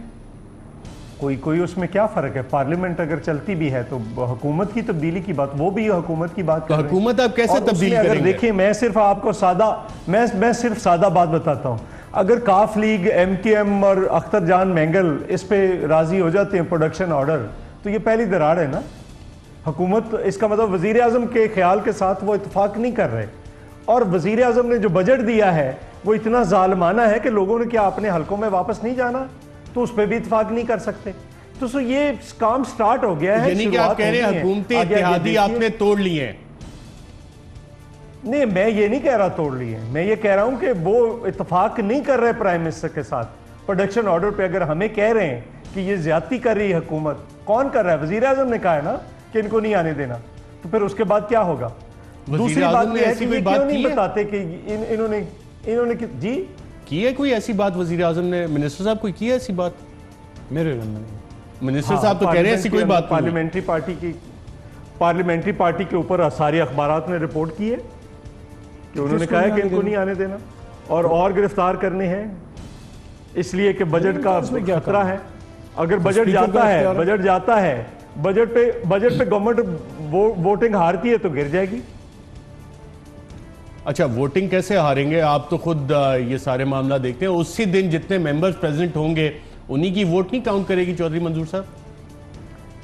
[SPEAKER 4] کوئی اس میں کیا فرق ہے؟ پارلیمنٹ اگر چلتی بھی ہے تو حکومت کی تبدیلی کی بات، وہ بھی حکومت کی بات کر رہے ہیں۔
[SPEAKER 1] حکومت آپ کیسے تبدیل کریں گے؟
[SPEAKER 4] دیکھیں، میں صرف آپ کو میں صرف سادہ بات بتاتا ہوں۔ اگر کاف لیگ، ایم کیو ایم اور اختر جان مینگل اس پہ راضی ہو جاتے ہیں پروڈکشن آرڈر، تو یہ پہلی دراڑ ہے نا۔ حکومت، اس کا مطلب وزیر اعظم کے خیال کے ساتھ وہ اتفاق نہیں کر رہے، اور وزیر اعظم نے جو بجٹ دیا ہے وہ اتنا ظالمانہ ہے کہ لوگوں نے کیا اپنے حلقوں میں واپس نہیں جانا، تو اس پہ بھی اتفاق نہیں کر سکتے۔ تو یہ کام سٹارٹ ہو گیا ہے،
[SPEAKER 1] یعنی کہ آپ کہہ رہے ہیں حکومتی اتحادی آپ نے توڑ لی ہیں؟
[SPEAKER 4] نہیں، میں یہ نہیں کہہ رہا توڑ لی ہے، میں یہ کہہ رہا ہوں کہ وہ اتفاق نہیں کر رہے پرائم منسٹر کے ساتھ پروڈکشن آرڈر پہ۔ اگر ہمیں کہہ رہے ہیں کہ یہ زیادتی کر رہی ہے حکومت، کون کر رہا ہے؟ وزیر اعظم نے کہا ہے نا کہ ان کو نہیں آنے دینا، تو پھر اس کے بعد کیا ہوگا؟ دوسری بات یہ ہے کہ یہ کیوں نہیں بتاتے کہ انہوں نے جی
[SPEAKER 1] کی ہے کوئی ایسی بات؟ وزیر اعظم نے، منسٹر صاحب کوئی کی ہے ایسی بات؟
[SPEAKER 3] میرے علم میں
[SPEAKER 1] منسٹر صاحب تو کہہ رہے ہیں ایسی کوئی بات؟
[SPEAKER 4] پارلیمنٹری پارٹی کے اوپر سارے اخبارات نے رپورٹ کی ہے کہ انہوں نے کہا ہے کہ ان کو نہیں آنے دینا اور گرفتار کرنے ہیں، اس لیے کہ بجٹ کا خطرہ ہے۔ اگر بجٹ جاتا ہے بجٹ پہ گورنمنٹ ووٹنگ ہارتی ہے تو گر جائے گی۔
[SPEAKER 1] اچھا، ووٹنگ کیسے ہاریں گے؟ آپ تو خود یہ سارے معاملہ دیکھتے ہیں، اسی دن جتنے ممبرز پریزنٹ ہوں گے انہی کی ووٹ نہیں کاؤنٹ کرے گی چودھری منظور صاحب؟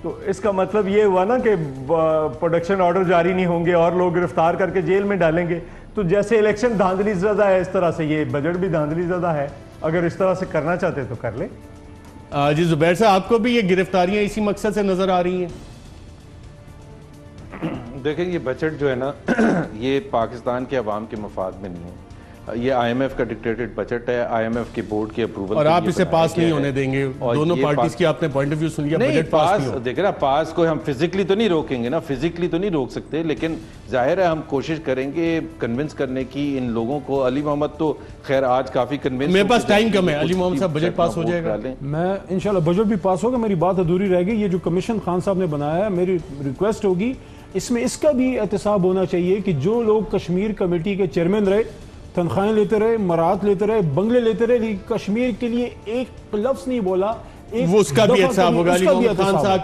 [SPEAKER 4] تو اس کا مطلب یہ ہوا نا کہ پروڈکشن آرڈر جاری نہیں ہوں گے اور لوگ گرفتار کر کے جیل میں ڈالیں گے، تو جیسے الیکشن دھاندلی زدہ ہے اس طرح سے یہ بجٹ بھی دھاندلی زدہ ہے. اگر اس طرح سے کرنا چاہتے تو کر لیں.
[SPEAKER 1] جی زبیر صاحب آپ کو بھی یہ گرفتاریاں اسی مقصد سے نظر آ رہی ہیں؟
[SPEAKER 5] دیکھیں یہ بجٹ جو ہے نا یہ پاکستان کے عوام کے مفاد میں نہیں ہے. یہ آئی ایم ایف کا ڈکٹیٹڈ بجٹ ہے, آئی ایم ایف کے بورڈ کی اپروول,
[SPEAKER 1] اور آپ اسے پاس نہیں ہونے دیں گے. دونوں پارٹیز کی آپ نے پوائنٹ آف ویو سن لیا, بجٹ پاس نہیں ہو.
[SPEAKER 5] دیکھ رہا پاس کو ہم فزیکلی تو نہیں روکیں گے نا, فزیکلی تو نہیں روک سکتے, لیکن ظاہر ہے ہم کوشش کریں گے کنونس کرنے کی ان لوگوں کو. علی محمد تو خیر آج کافی کنونس,
[SPEAKER 1] میرے پاس ٹائم کم ہے. علی محمد صاحب بجٹ پاس ہو جائے گا؟
[SPEAKER 3] میں انشاءاللہ بجٹ بھی پاس ہوگا. میری بات ادھوری رہ گئی. یہ جو کمیشن خان صاحب نے بنایا ہے, میری ریکویسٹ ہوگی اس میں اس کا بھی احتساب ہونا چاہیے کہ جو لوگ کشمیر کمیٹی کے چیئرمین رہے, تنخواہیں لیتے رہے, مرات لیتے رہے, بنگلے لیتے رہے, لیکن کشمیر کے لیے ایک لفظ نہیں بولا,
[SPEAKER 1] وہ اس کا بھی احتساب ہوگا. علی محمد خان صاحب